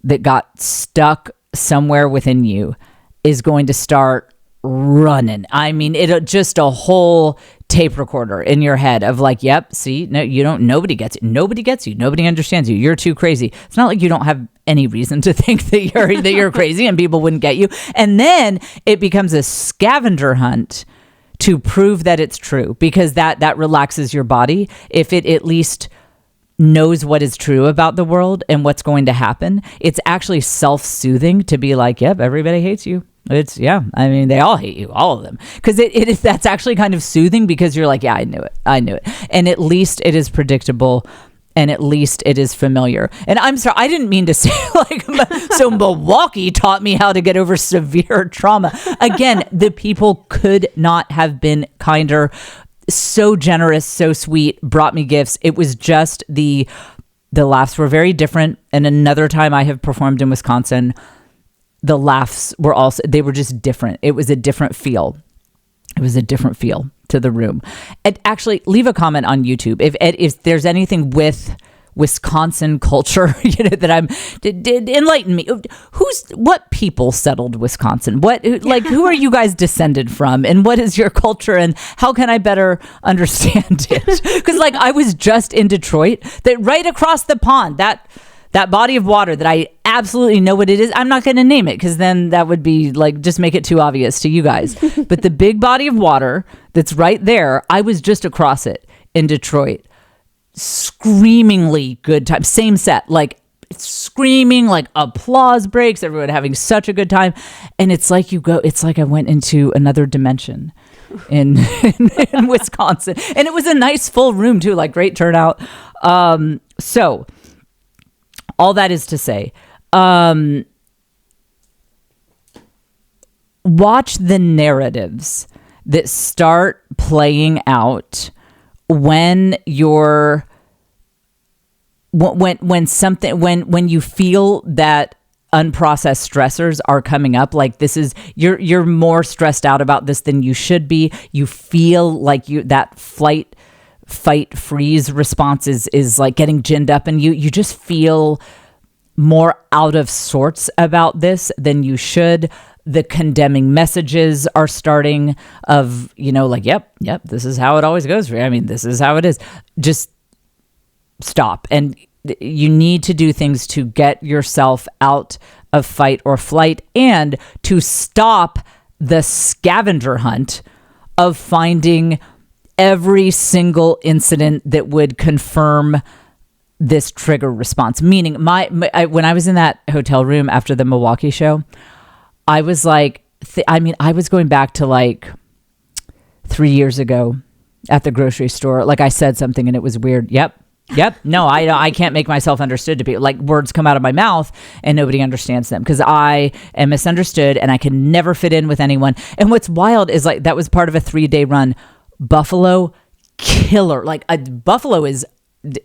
A: that got stuck somewhere within you is going to start running. I mean, it'll just a whole tape recorder in your head of like, yep, see, no, you don't, nobody gets you. Nobody gets you. Nobody understands you. You're too crazy. It's not like you don't have any reason to think that you're crazy and people wouldn't get you. And then it becomes a scavenger hunt to prove that it's true, because that relaxes your body if it at least knows what is true about the world and what's going to happen, it's actually self-soothing to be like, yep, everybody hates you. It's, yeah, I mean, they all hate you, all of them. Because that's actually kind of soothing, because you're like, yeah, I knew it. And at least it is predictable, and at least it is familiar. And I'm sorry, I didn't mean to say like, so Milwaukee taught me how to get over severe trauma. Again, the people could not have been kinder. So generous, so sweet, brought me gifts. It was just the laughs were very different. And another time I have performed in Wisconsin, the laughs were they were just different. It was a different feel. It was a different feel to the room. And actually, leave a comment on YouTube if there's anything with Wisconsin culture, that enlighten me. What people settled Wisconsin? Who are you guys descended from, and what is your culture, and how can I better understand it? Because I was just in Detroit, that right across the pond, that body of water that I absolutely know what it is. I'm not going to name it, because then that would be just make it too obvious to you guys. But the big body of water that's right there, I was just across it in Detroit. Screamingly good time. Same set, screaming, applause breaks, everyone having such a good time. And it's like I went into another dimension in Wisconsin. And it was a nice full room too, great turnout. So all that is to say, watch the narratives that start playing out when you feel that unprocessed stressors are coming up, you're more stressed out about this than you should be. You feel like that fight, freeze response is getting ginned up, and you just feel more out of sorts about this than you should. The condemning messages are starting of, yep, this is how it always goes for you. I mean, this is how it is. Just stop. And you need to do things to get yourself out of fight or flight, and to stop the scavenger hunt of finding every single incident that would confirm this trigger response. Meaning when I was in that hotel room after the Milwaukee show, I was I was going back to 3 years ago at the grocery store. I said something and it was weird. Yep. No, I can't make myself understood to be words come out of my mouth and nobody understands them, because I am misunderstood and I can never fit in with anyone. And what's wild is that was part of a 3-day run. Buffalo, killer. Buffalo is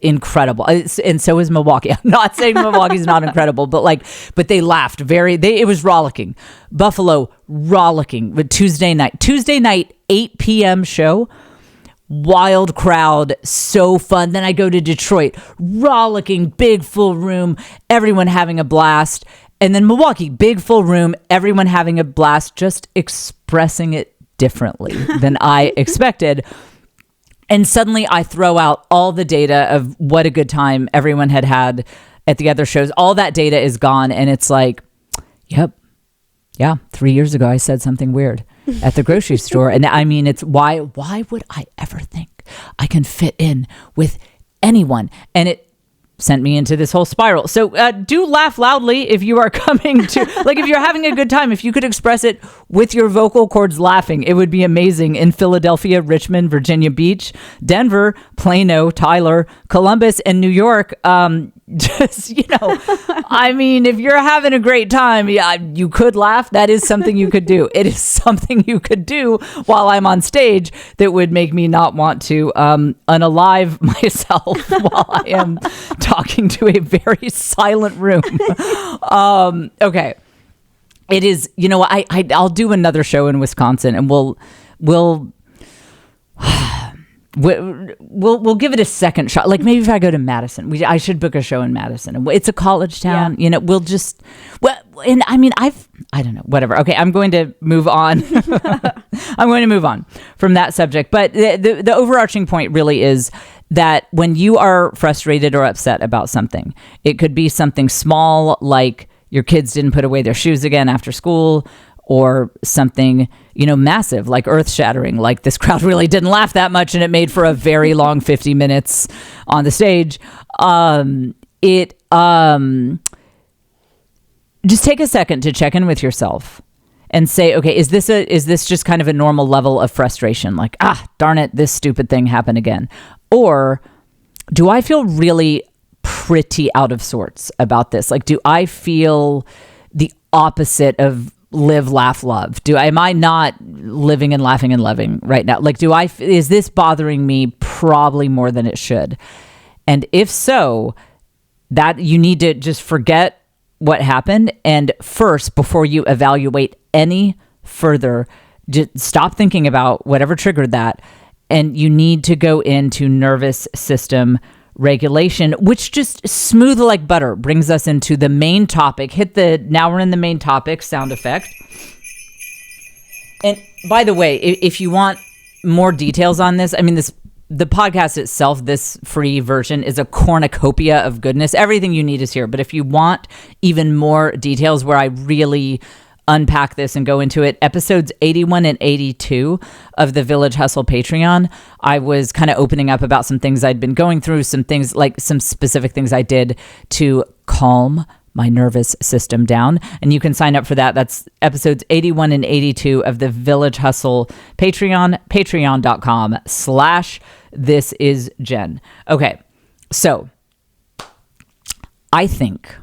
A: incredible, and so is Milwaukee. I'm not saying Milwaukee's not incredible, but they laughed it was rollicking. Buffalo rollicking with Tuesday night 8 p.m. show, wild crowd, so fun. Then I go to Detroit, rollicking, big full room, everyone having a blast. And then Milwaukee, big full room, everyone having a blast, just expressing it differently than I expected. And suddenly I throw out all the data of what a good time everyone had at the other shows. All that data is gone. And it's yep. Yeah. 3 years ago, I said something weird at the grocery store. And I mean, it's why would I ever think I can fit in with anyone? And it sent me into this whole spiral. So do laugh loudly if you are coming to, if you're having a good time. If you could express it with your vocal cords laughing, it would be amazing. In Philadelphia, Richmond, Virginia Beach, Denver, Plano, Tyler, Columbus, and New York. I mean, if you're having a great time, you could laugh. That is something you could do. It is something you could do while I'm on stage that would make me not want to unalive myself while I am talking to a very silent room. Okay. It is, I'll do another show in Wisconsin, and we'll give it a second shot. Maybe if I go to Madison, I should book a show in Madison. It's a college town, we'll just, and I mean, I don't know, whatever. Okay. I'm going to move on. I'm going to move on from that subject. But the overarching point really is that when you are frustrated or upset about something, it could be something small, like your kids didn't put away their shoes again after school, or something, massive, like earth shattering, like this crowd really didn't laugh that much and it made for a very long 50 minutes on the stage. Just take a second to check in with yourself and say, okay, is this just kind of a normal level of frustration? Like, darn it, this stupid thing happened again. Or do I feel really pretty out of sorts about this? Like, do I feel the opposite of live, laugh, love? Am I not living and laughing and loving right now? Like, is this bothering me probably more than it should? And if so, that you need to just forget what happened. And first, before you evaluate any further, just stop thinking about whatever triggered that. And you need to go into nervous system regulation, which just smooth like butter brings us into the main topic. Now we're in the main topic sound effect. And by the way, if you want more details on this, the podcast itself, this free version, is a cornucopia of goodness. Everything you need is here. But if you want even more details where I really unpack this and go into it, episodes 81 and 82 of the Village Hustle Patreon, I was kind of opening up about some things I'd been going through, some things like some specific things I did to calm my nervous system down. And you can sign up for that. That's episodes 81 and 82 of the Village Hustle Patreon, patreon.com/thisisjen. Okay, so I think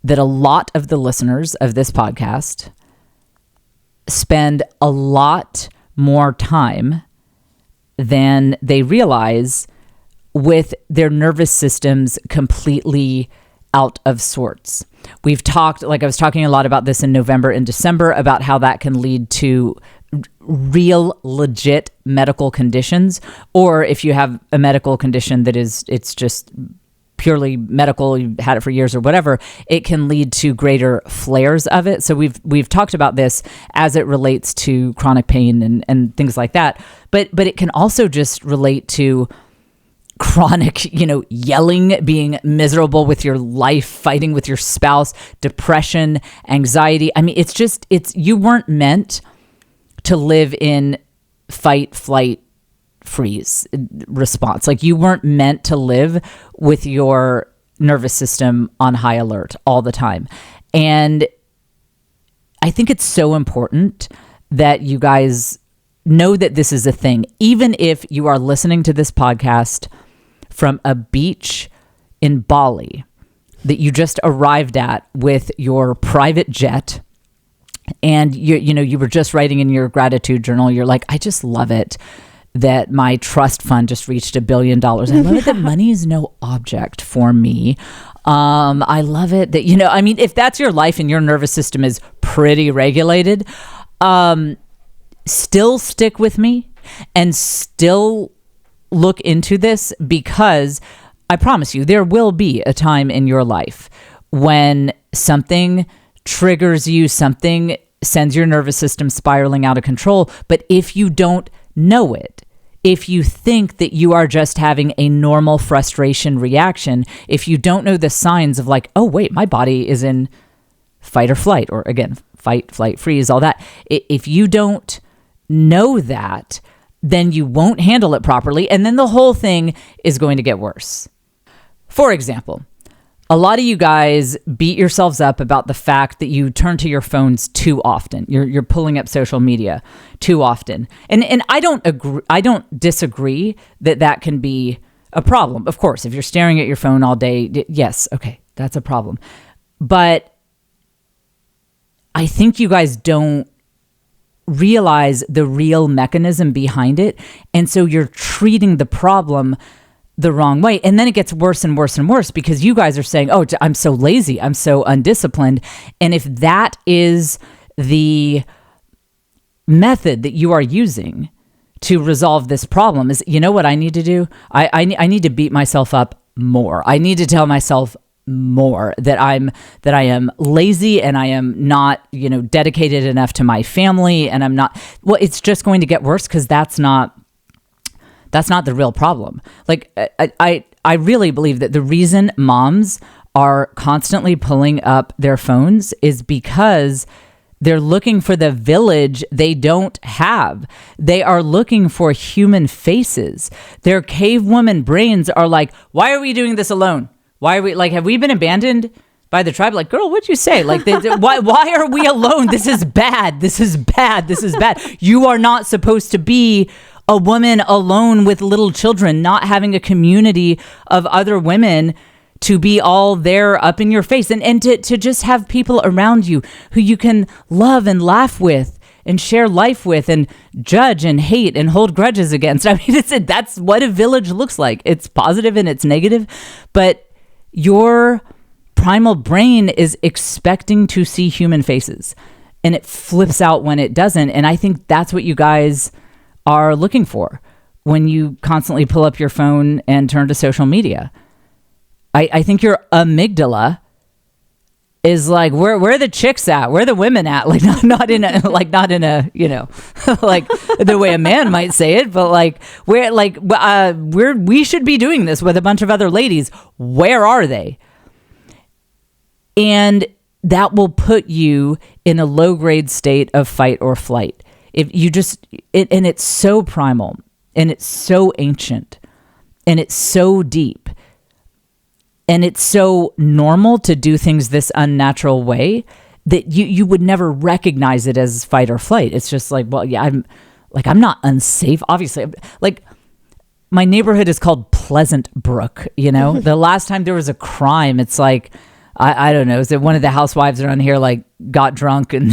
A: that a lot of the listeners of this podcast spend a lot more time than they realize with their nervous systems completely out of sorts. We've talked, like I was talking a lot about this in November and December, about how that can lead to real, legit medical conditions, or if you have a medical condition that it's just purely medical, you've had it for years or whatever, it can lead to greater flares of it. So we've talked about this as it relates to chronic pain and things like that. But it can also just relate to chronic, yelling, being miserable with your life, fighting with your spouse, depression, anxiety. You weren't meant to live in fight, flight, freeze response. Like, you weren't meant to live with your nervous system on high alert all the time. And I think it's so important that you guys know that this is a thing. Even if you are listening to this podcast from a beach in Bali that you just arrived at with your private jet, and you were just writing in your gratitude journal, you're like, I just love it that my trust fund just reached $1 billion. I love it that money is no object for me. I love it that, if that's your life and your nervous system is pretty regulated, still stick with me and still look into this, because I promise you, there will be a time in your life when something triggers you, something sends your nervous system spiraling out of control. But if you don't know it, if you think that you are just having a normal frustration reaction, if you don't know the signs of like, oh wait, my body is in fight or flight, or again, fight, flight, freeze, all that. If you don't know that, then you won't handle it properly, and then the whole thing is going to get worse. For example, a lot of you guys beat yourselves up about the fact that you turn to your phones too often. You're pulling up social media too often. And I don't disagree that can be a problem. Of course, if you're staring at your phone all day, yes, okay, that's a problem. But I think you guys don't realize the real mechanism behind it. And so you're treating the problem the wrong way. And then it gets worse and worse and worse, because you guys are saying, oh, I'm so lazy, I'm so undisciplined. And if that is the method that you are using to resolve this problem, is, you know what I need to do? I need to beat myself up more. I need to tell myself more that I am lazy, and I am not, dedicated enough to my family, and I'm not. Well, it's just going to get worse, because that's not the real problem. Like, I really believe that the reason moms are constantly pulling up their phones is because They're looking for the village they don't have. They are looking for human faces. Their cavewoman brains are like, why are we doing this alone? Why are we like, have we been abandoned by the tribe? Like, girl, what'd you say? Like, why are we alone? This is bad. This is bad. This is bad. You are not supposed to be a woman alone with little children, not having a community of other women to be all there up in your face, and to just have people around you who you can love and laugh with and share life with and judge and hate and hold grudges against. I mean, that's what a village looks like. It's positive and it's negative, but your primal brain is expecting to see human faces, and it flips out when it doesn't. And I think that's what you guys are looking for when you constantly pull up your phone and turn to social media. I think your amygdala is like, where are the chicks at? Where are the women at? Like not in a you know, like the way a man might say it, but like we should be doing this with a bunch of other ladies. Where are they? And that will put you in a low grade state of fight or flight. If you and it's so primal, and it's so ancient, and it's so deep. And it's so normal to do things this unnatural way that you would never recognize it as fight or flight. It's just like, well, yeah, I'm not unsafe. Obviously, like my neighborhood is called Pleasant Brook. You know, the last time there was a crime, it's like, I don't know, is it one of the housewives around here like got drunk and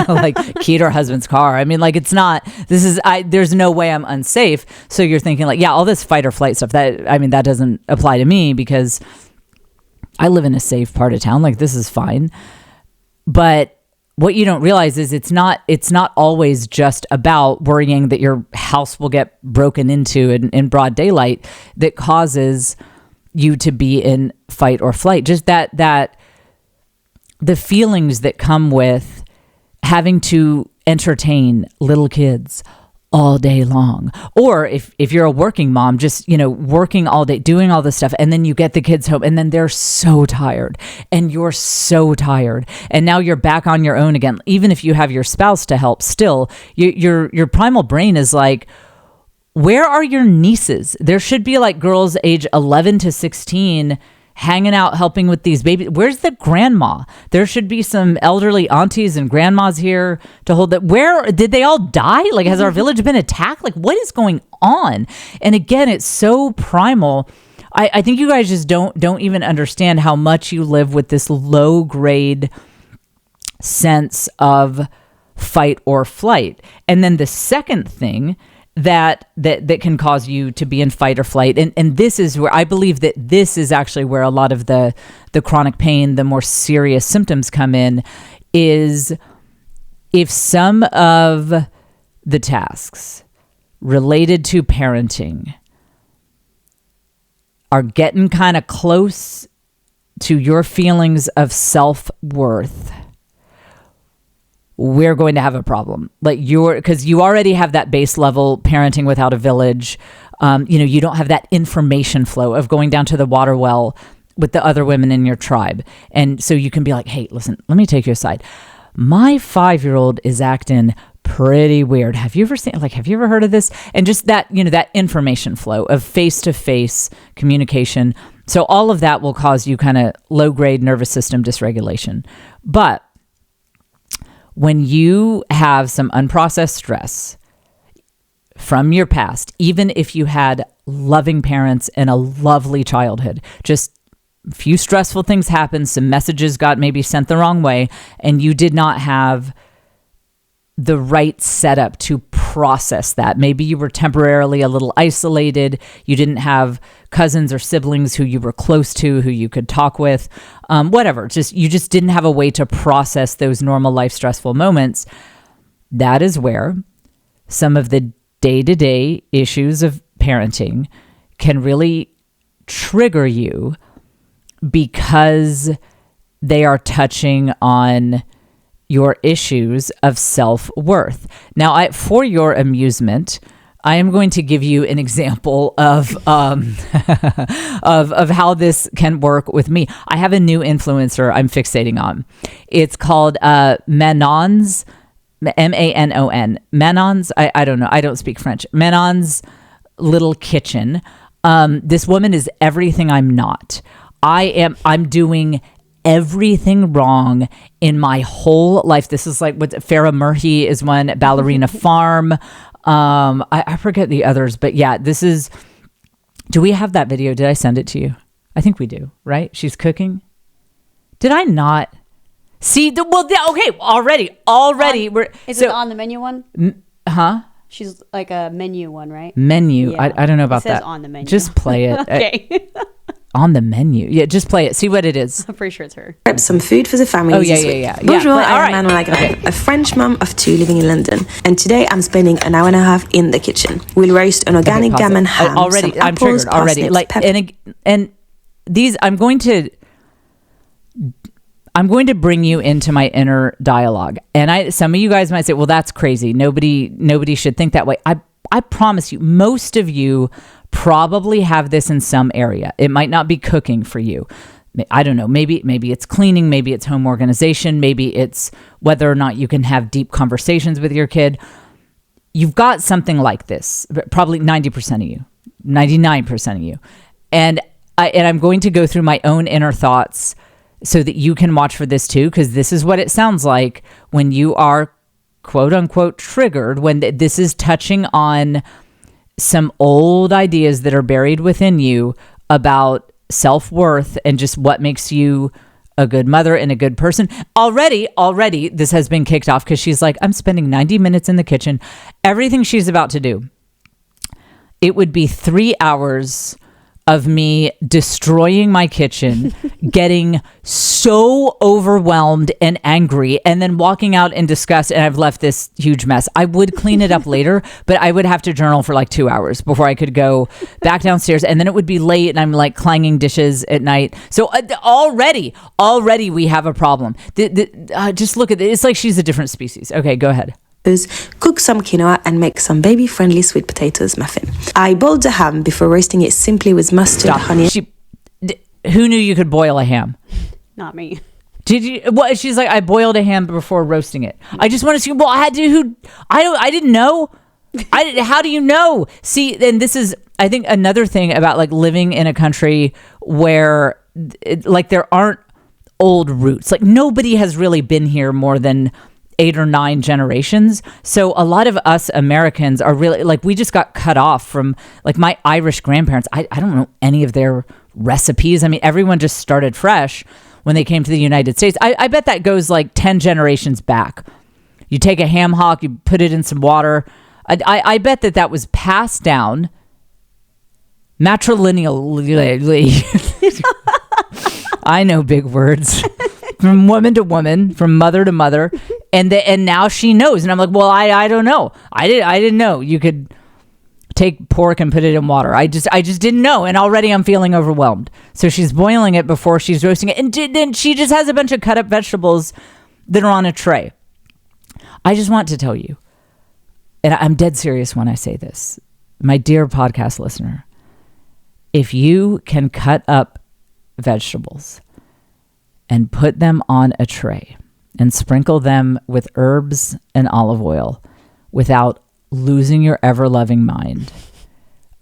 A: like keyed her husband's car? I mean, like there's no way I'm unsafe. So you're thinking like, yeah, all this fight or flight stuff that doesn't apply to me because I live in a safe part of town. Like this is fine. But what you don't realize is it's not always just about worrying that your house will get broken into in broad daylight that causes you to be in fight or flight. Just that the feelings that come with having to entertain little kids all day long, or if you're a working mom, just working all day, doing all this stuff, and then you get the kids home and then they're so tired and you're so tired, and now you're back on your own again. Even if you have your spouse to help, still your primal brain is like, where are your nieces? There should be like girls age 11 to 16 hanging out, helping with these babies. Where's the grandma? There should be some elderly aunties and grandmas here to hold that. Where did they all die? Like, has our village been attacked? Like, what is going on? And again, it's so primal. I think you guys just don't even understand how much you live with this low grade sense of fight or flight. And then the second thing that can cause you to be in fight or flight. And this is where I believe that this is actually where a lot of the chronic pain, the more serious symptoms come in, is if some of the tasks related to parenting are getting kind of close to your feelings of self-worth, we're going to have a problem. Like because you already have that base level parenting without a village. You don't have that information flow of going down to the water well with the other women in your tribe. And so you can be like, hey, listen, let me take you aside. My 5-year-old is acting pretty weird. Have you ever heard of this? And just that, that information flow of face-to-face communication. So all of that will cause you kind of low-grade nervous system dysregulation. But when you have some unprocessed stress from your past, even if you had loving parents and a lovely childhood, just a few stressful things happened, some messages got maybe sent the wrong way, and you did not have the right setup to process that. Maybe you were temporarily a little isolated. You didn't have cousins or siblings who you were close to, who you could talk with, whatever. You just didn't have a way to process those normal life stressful moments. That is where some of the day-to-day issues of parenting can really trigger you because they are touching on your issues of self-worth. Now, for your amusement, I am going to give you an example of of how this can work with me. I have a new influencer I'm fixating on. It's called Manon's, Manon. Manon's, I don't know. I don't speak French. Manon's Little Kitchen. This woman is everything I'm not. I'm doing everything wrong in my whole life. This is like what Farrah Murphy is one, Ballerina Farm. I forget the others, but yeah, this is, do we have that video? Did I send it to you? I think we do, right? She's cooking. Did I not see okay. Already.
B: Is it on the menu one?
A: Huh?
B: She's like a menu one, right?
A: Menu.
B: Yeah.
A: I don't know about
B: it says
A: that.
B: On the menu.
A: Just play it.
B: Okay.
A: On the menu. Yeah, just play it. See what it is.
B: I'm pretty sure it's her.
C: Prep some food for the family.
A: Oh, yeah.
C: Bonjour,
A: All right.
C: I'm Manuela Gray, a French mum of 2 living in London. And today I'm spending an hour and a half in the kitchen. We'll roast an organic gammon ham,
A: already,
C: some
A: I'm
C: apples,
A: triggered already.
C: parsnips,
A: Like,
C: pepper.
A: and these, I'm going to bring you into my inner dialogue. And some of you guys might say, well, that's crazy. Nobody should think that way. I promise you, most of you probably have this in some area. It might not be cooking for you. I don't know. Maybe it's cleaning. Maybe it's home organization. Maybe it's whether or not you can have deep conversations with your kid. You've got something like this, probably 90% of you, 99% of you. And I'm going to go through my own inner thoughts so that you can watch for this too, because this is what it sounds like when you are quote unquote triggered, when this is touching on some old ideas that are buried within you about self-worth and just what makes you a good mother and a good person. Already this has been kicked off because she's like, I'm spending 90 minutes in the kitchen. Everything she's about to do, it would be 3 hours of me destroying my kitchen, getting so overwhelmed and angry, and then walking out in disgust, and I've left this huge mess. I would clean it up later, but I would have to journal for like 2 hours before I could go back downstairs, and then it would be late, and I'm like clanging dishes at night. So already we have a problem. Just look at it. It's like she's a different species. Okay, go ahead.
C: Cook some quinoa and make some baby-friendly sweet potatoes muffin. I boiled the ham before roasting it simply with mustard, honey.
A: Who knew you could boil a ham?
B: Not me.
A: Did you? Well, she's like, I boiled a ham before roasting it. I just want to see. Well, I didn't know. How do you know? See, and this is, I think, another thing about like living in a country where like there aren't old roots. Like nobody has really been here more than 8 or 9 generations. So a lot of us Americans are really like, we just got cut off from like my Irish grandparents. I don't know any of their recipes. I mean, everyone just started fresh when they came to the United States. I bet that goes like 10 generations back. You take a ham hock, you put it in some water. I bet that was passed down matrilineally. I know big words. From woman to woman, from mother to mother, and now she knows, and I'm like, well, I don't know. I didn't know you could take pork and put it in water. I just didn't know, and already I'm feeling overwhelmed. So she's boiling it before she's roasting it, and then she just has a bunch of cut up vegetables that are on a tray. I just want to tell you, and I'm dead serious when I say this, my dear podcast listener, if you can cut up vegetables and put them on a tray and sprinkle them with herbs and olive oil without losing your ever-loving mind,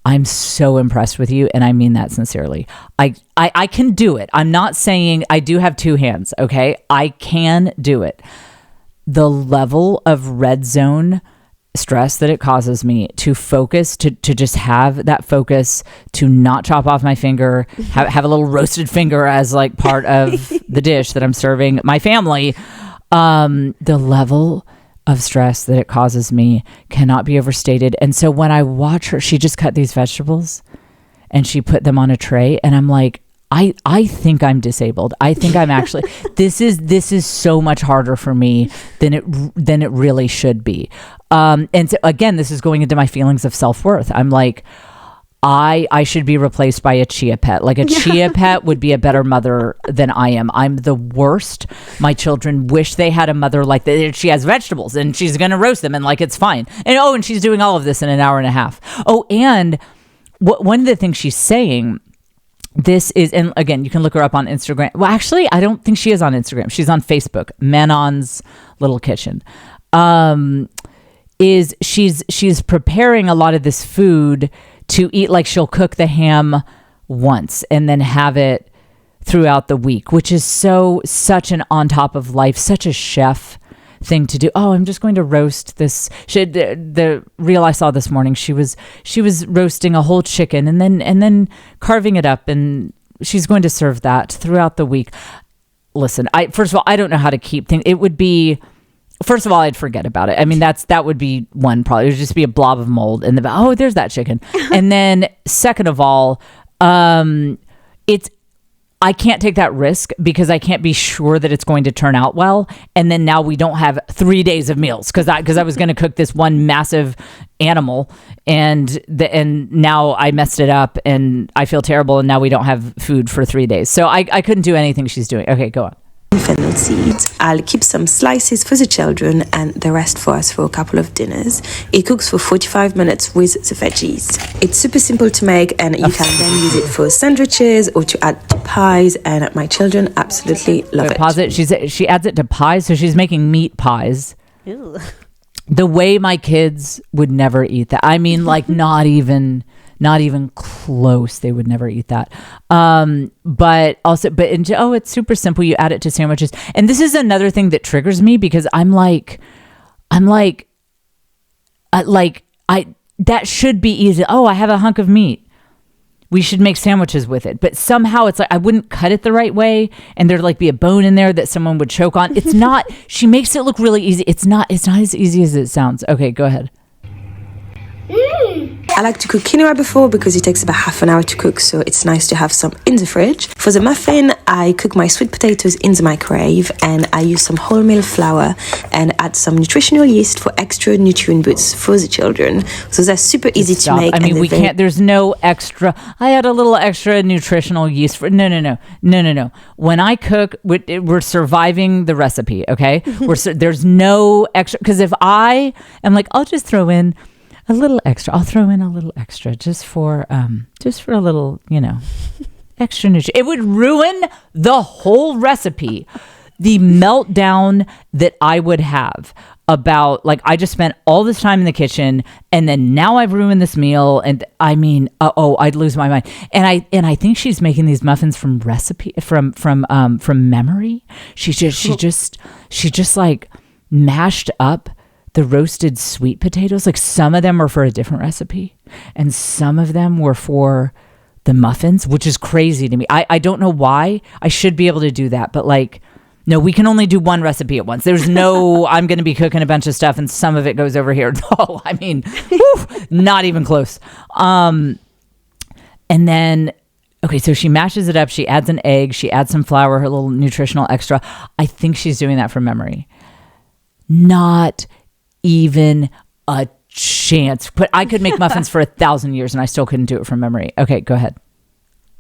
A: I'm so impressed with you, and I mean that sincerely. I can do it. I'm not saying I do have 2 hands, okay? I can do it. The level of red zone stress that it causes me to focus, to just have that focus, to not chop off my finger, have a little roasted finger as like part of the dish that I'm serving my family. The level of stress that it causes me cannot be overstated. And so when I watch her, she just cut these vegetables and she put them on a tray, and I'm like, I think I'm disabled. I think I'm actually, this is so much harder for me than it really should be. And so again, this is going into my feelings of self-worth. I'm like, I should be replaced by a chia pet. Like a chia pet would be a better mother than I am. I'm the worst. My children wish they had a mother like that. She has vegetables and she's going to roast them and like it's fine. And she's doing all of this in an hour and a half. Oh, and one of the things she's saying, this is, and again, you can look her up on Instagram. Well, actually, I don't think she is on Instagram. She's on Facebook, Manon's Little Kitchen. Is she's preparing a lot of this food to eat. Like she'll cook the ham once and then have it throughout the week, which is such an on top of life, such a chef thing to do. Oh, I'm just going to roast this. The reel I saw this morning, she was roasting a whole chicken and then carving it up, and she's going to serve that throughout the week. Listen, first of all, I don't know how to keep things. It would be, first of all, I'd forget about it. I mean, that would be one probably. It would just be a blob of mold in the, there's that chicken. And then second of all, I can't take that risk because I can't be sure that it's going to turn out well. And then now we don't have 3 days of meals because I was going to cook this one massive animal and now I messed it up and I feel terrible and now we don't have food for 3 days. So I couldn't do anything she's doing. Okay, go on.
C: Fennel seeds. I'll keep some slices for the children and the rest for us for a couple of dinners. It cooks for 45 minutes with the veggies. It's super simple to make and you can then use it for sandwiches or to add to pies, and my children absolutely love it.
A: Pause it. She adds it to pies, so she's making meat pies.
B: Ew.
A: The way my kids would never eat that. I mean, like not even close. They would never eat that. It's super simple. You add it to sandwiches. And this is another thing that triggers me because that should be easy. Oh, I have a hunk of meat. We should make sandwiches with it. But somehow it's like, I wouldn't cut it the right way. And there'd like be a bone in there that someone would choke on. It's not, she makes it look really easy. It's not as easy as it sounds. Okay, go ahead.
C: I like to cook quinoa before because it takes about half an hour to cook, so it's nice to have some in the fridge. For the muffin, I cook my sweet potatoes in the microwave and I use some wholemeal flour and add some nutritional yeast for extra nutrient boosts for the children. So they're super easy to make.
A: I mean, we can't, there's no extra, I add a little extra nutritional yeast for, no. When I cook, we're surviving the recipe, okay? There's no extra, because if I am like, I'll just throw in a little extra. I'll throw in a little extra just for a little, extra nutrient. It would ruin the whole recipe. The meltdown that I would have about, like, I just spent all this time in the kitchen and then now I've ruined this meal. And I mean, I'd lose my mind. And I think she's making these muffins from memory. She just like mashed up the roasted sweet potatoes. Like some of them were for a different recipe and some of them were for the muffins, which is crazy to me. I don't know why. I should be able to do that, but like, no, we can only do one recipe at once. There's no, I'm going to be cooking a bunch of stuff and some of it goes over here. No, I mean, not even close. And then, okay, so she mashes it up. She adds an egg. She adds some flour, her little nutritional extra. I think she's doing that from memory. Not even a chance. But I could make muffins for 1,000 years and I still couldn't do it from memory. Okay, go ahead.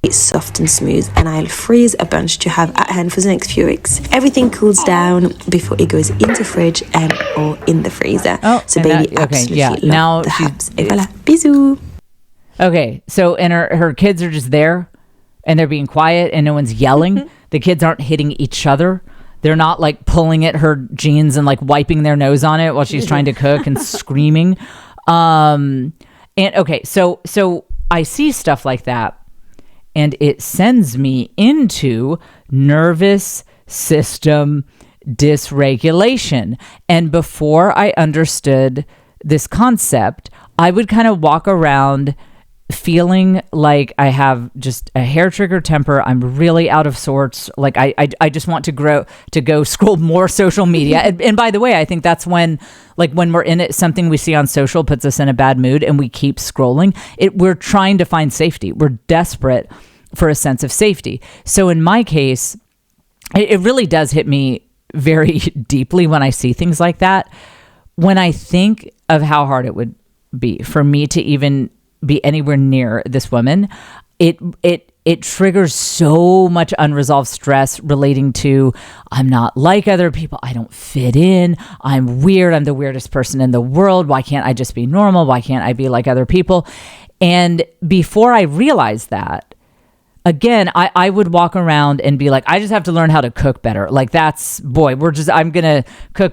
C: It's soft and smooth, and I'll freeze a bunch to have at hand for the next few weeks. Everything cools down before it goes in the fridge and or in the freezer. So baby absolutely love the habs. Et voilà, bisous.
A: Okay, so and her kids are just there and they're being quiet and no one's yelling. The kids aren't hitting each other. They're not like pulling at her jeans and like wiping their nose on it while she's trying to cook and screaming. And okay, so I see stuff like that and it sends me into nervous system dysregulation. And before I understood this concept, I would kind of walk around feeling like I have just a hair trigger temper. I'm really out of sorts. Like I just want to go scroll more social media. And by the way, I think that's when we're in it, something we see on social puts us in a bad mood and we keep scrolling. We're trying to find safety. We're desperate for a sense of safety. So in my case, it really does hit me very deeply when I see things like that. When I think of how hard it would be for me to even be anywhere near this woman. It triggers so much unresolved stress relating to, I'm not like other people. I don't fit in. I'm weird. I'm the weirdest person in the world. Why can't I just be normal? Why can't I be like other people? And before I realized that, again, I would walk around and be like, I just have to learn how to cook better. Like I'm going to cook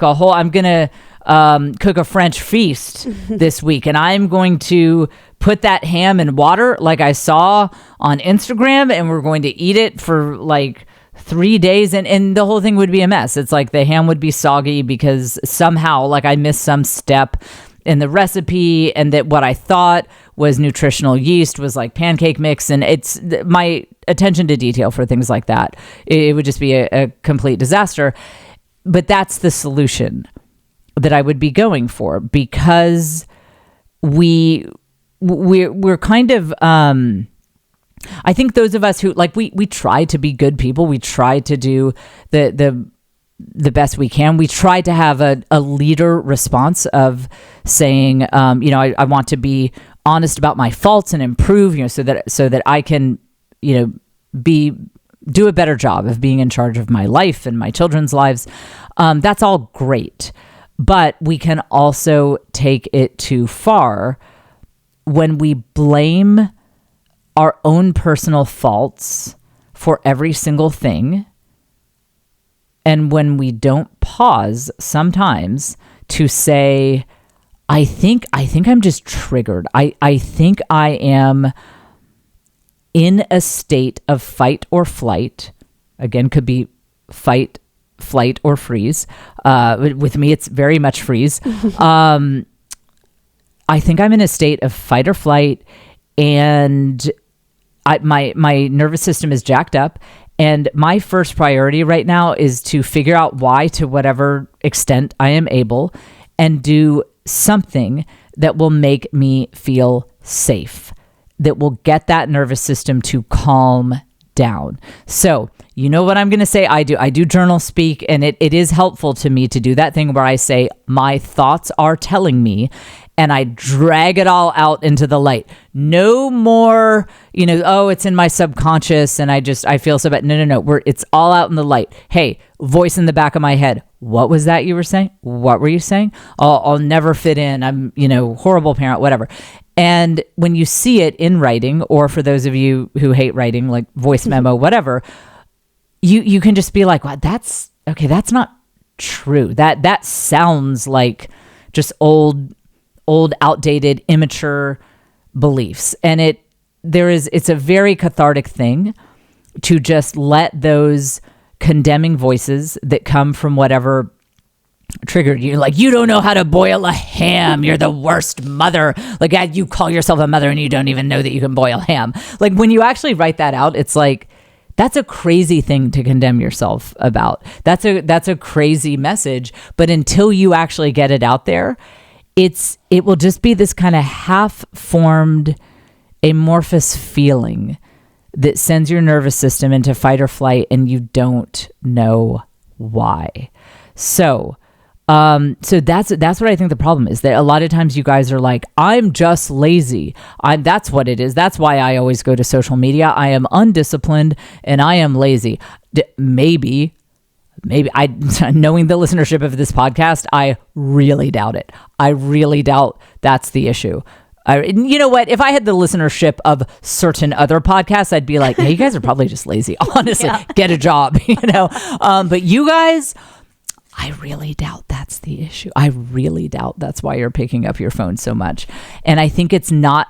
A: cook a French feast this week. And I'm going to put that ham in water like I saw on Instagram, and we're going to eat it for like 3 days, and the whole thing would be a mess. It's like the ham would be soggy because somehow like I missed some step in the recipe, and that what I thought was nutritional yeast was like pancake mix. And it's my attention to detail for things like that. It would just be a complete disaster. But that's the solution that I would be going for, because we're kind of I think those of us who like we try to be good people, we try to do the best we can. We try to have a leader response of saying, I want to be honest about my faults and improve, so that I can, do a better job of being in charge of my life and my children's lives. That's all great. But we can also take it too far when we blame our own personal faults for every single thing. And when we don't pause sometimes to say, I think I'm just triggered. I think I am in a state of fight or flight. Again, could be fight, flight, or freeze. With me, it's very much freeze. I think I'm in a state of fight or flight, and my nervous system is jacked up. And my first priority right now is to figure out why, to whatever extent I am able, and do something that will make me feel safe, that will get that nervous system to calm down. So, you know what I'm going to say? I do journal speak, and it is helpful to me to do that thing where I say, my thoughts are telling me, and I drag it all out into the light. No more, it's in my subconscious and I feel so bad. No. It's all out in the light. Hey, voice in the back of my head. What was that you were saying? What were you saying? I'll never fit in. I'm, horrible parent, whatever. And when you see it in writing, or for those of you who hate writing, like voice memo, whatever, you can just be like, well, that's not true. That sounds like just old, outdated, immature beliefs. And it's a very cathartic thing to just let those condemning voices that come from whatever triggered you, like, you don't know how to boil a ham, you're the worst mother, like you call yourself a mother and you don't even know that you can boil ham. Like when you actually write that out, it's like, that's a crazy thing to condemn yourself about. That's a crazy message. But until you actually get it out there, it will just be this kind of half-formed, amorphous feeling that sends your nervous system into fight or flight, and you don't know why. So that's what I think the problem is, that a lot of times you guys are like, I'm just lazy. That's what it is. That's why I always go to social media. I am undisciplined and I am lazy. Maybe knowing the listenership of this podcast, I really doubt it. I really doubt that's the issue. You know what? If I had the listenership of certain other podcasts, I'd be like, hey, you guys are probably just lazy. Honestly, Get a job, But you guys, I really doubt that's the issue. I really doubt that's why you're picking up your phone so much. And I think it's like,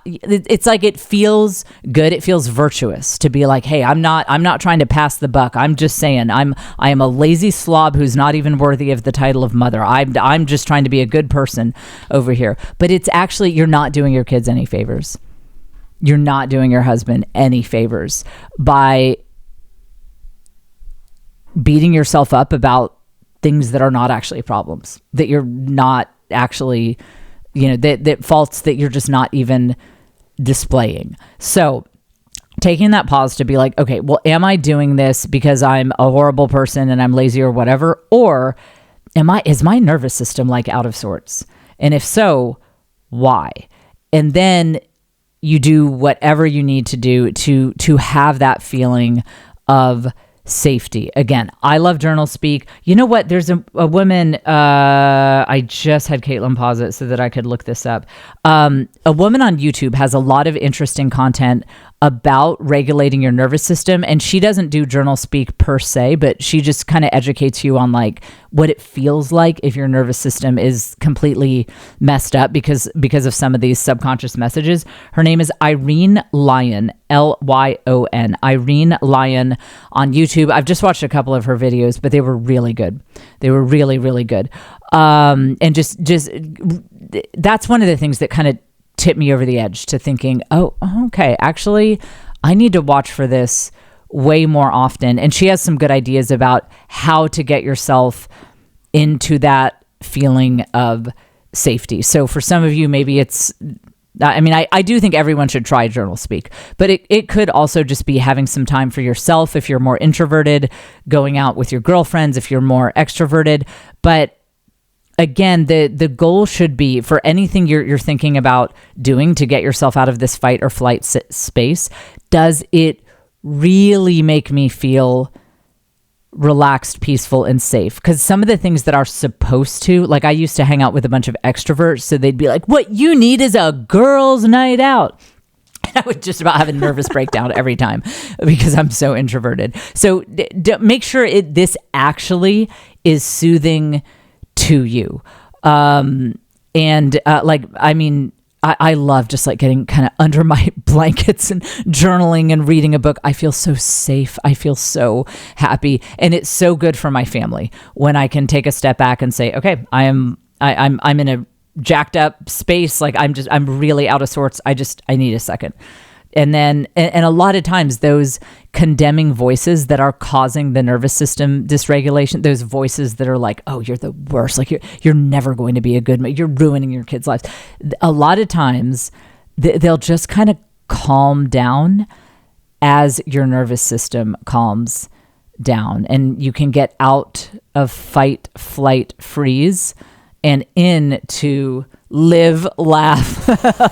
A: it feels good. It feels virtuous to be like, hey, I'm not trying to pass the buck. I'm just saying I am a lazy slob who's not even worthy of the title of mother. I'm just trying to be a good person over here. But it's actually, you're not doing your kids any favors. You're not doing your husband any favors by beating yourself up about things that are not actually problems, that you're not actually, that faults that you're just not even displaying. So taking that pause to be like, okay, well, am I doing this because I'm a horrible person and I'm lazy or whatever? Or is my nervous system like out of sorts? And if so, why? And then you do whatever you need to do to have that feeling of safety. Again, I love journal speak. You know what? There's a woman, I just had Caitlin pause it so that I could look this up. A woman on YouTube has a lot of interesting content about regulating your nervous system. And she doesn't do journal speak per se, but she just kind of educates you on like what it feels like if your nervous system is completely messed up because of some of these subconscious messages. Her name is Irene Lyon, Lyon, Irene Lyon on YouTube. I've just watched a couple of her videos, but they were really good. They were really, really good. And just that's one of the things that kind of tipped me over the edge to thinking, oh, okay, actually, I need to watch for this way more often. And she has some good ideas about how to get yourself into that feeling of safety. So for some of you, maybe it's, I mean, I do think everyone should try journal speak, but it could also just be having some time for yourself if you're more introverted, going out with your girlfriends if you're more extroverted. But again, the goal should be for anything you're thinking about doing to get yourself out of this fight or flight space. Does it really make me feel relaxed, peaceful, and safe? Because some of the things that are supposed to, like I used to hang out with a bunch of extroverts, so they'd be like, what you need is a girls' night out. And I would just about have a nervous breakdown every time because I'm so introverted. So make sure this actually is soothing to you. I love just like getting kind of under my blankets and journaling and reading a book. I feel so safe. I feel so happy. And it's so good for my family when I can take a step back and say, okay, I'm in a jacked up space. Like I'm really out of sorts. I need a second. And then, and a lot of times those condemning voices that are causing the nervous system dysregulation, those voices that are like, oh, you're the worst. Like you're never going to be a good, you're ruining your kids' lives. A lot of times they'll just kind of calm down as your nervous system calms down, and you can get out of fight, flight, freeze and into live, laugh,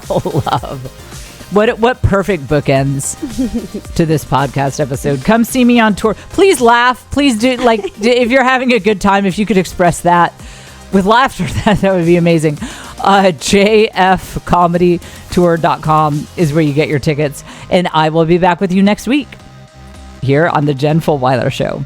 A: love. What perfect bookends to this podcast episode. Come see me on tour. Please laugh. Please do, like, if you're having a good time, if you could express that with laughter, that would be amazing. jfcomedytour.com is where you get your tickets. And I will be back with you next week here on the Jen Fulwiler Show.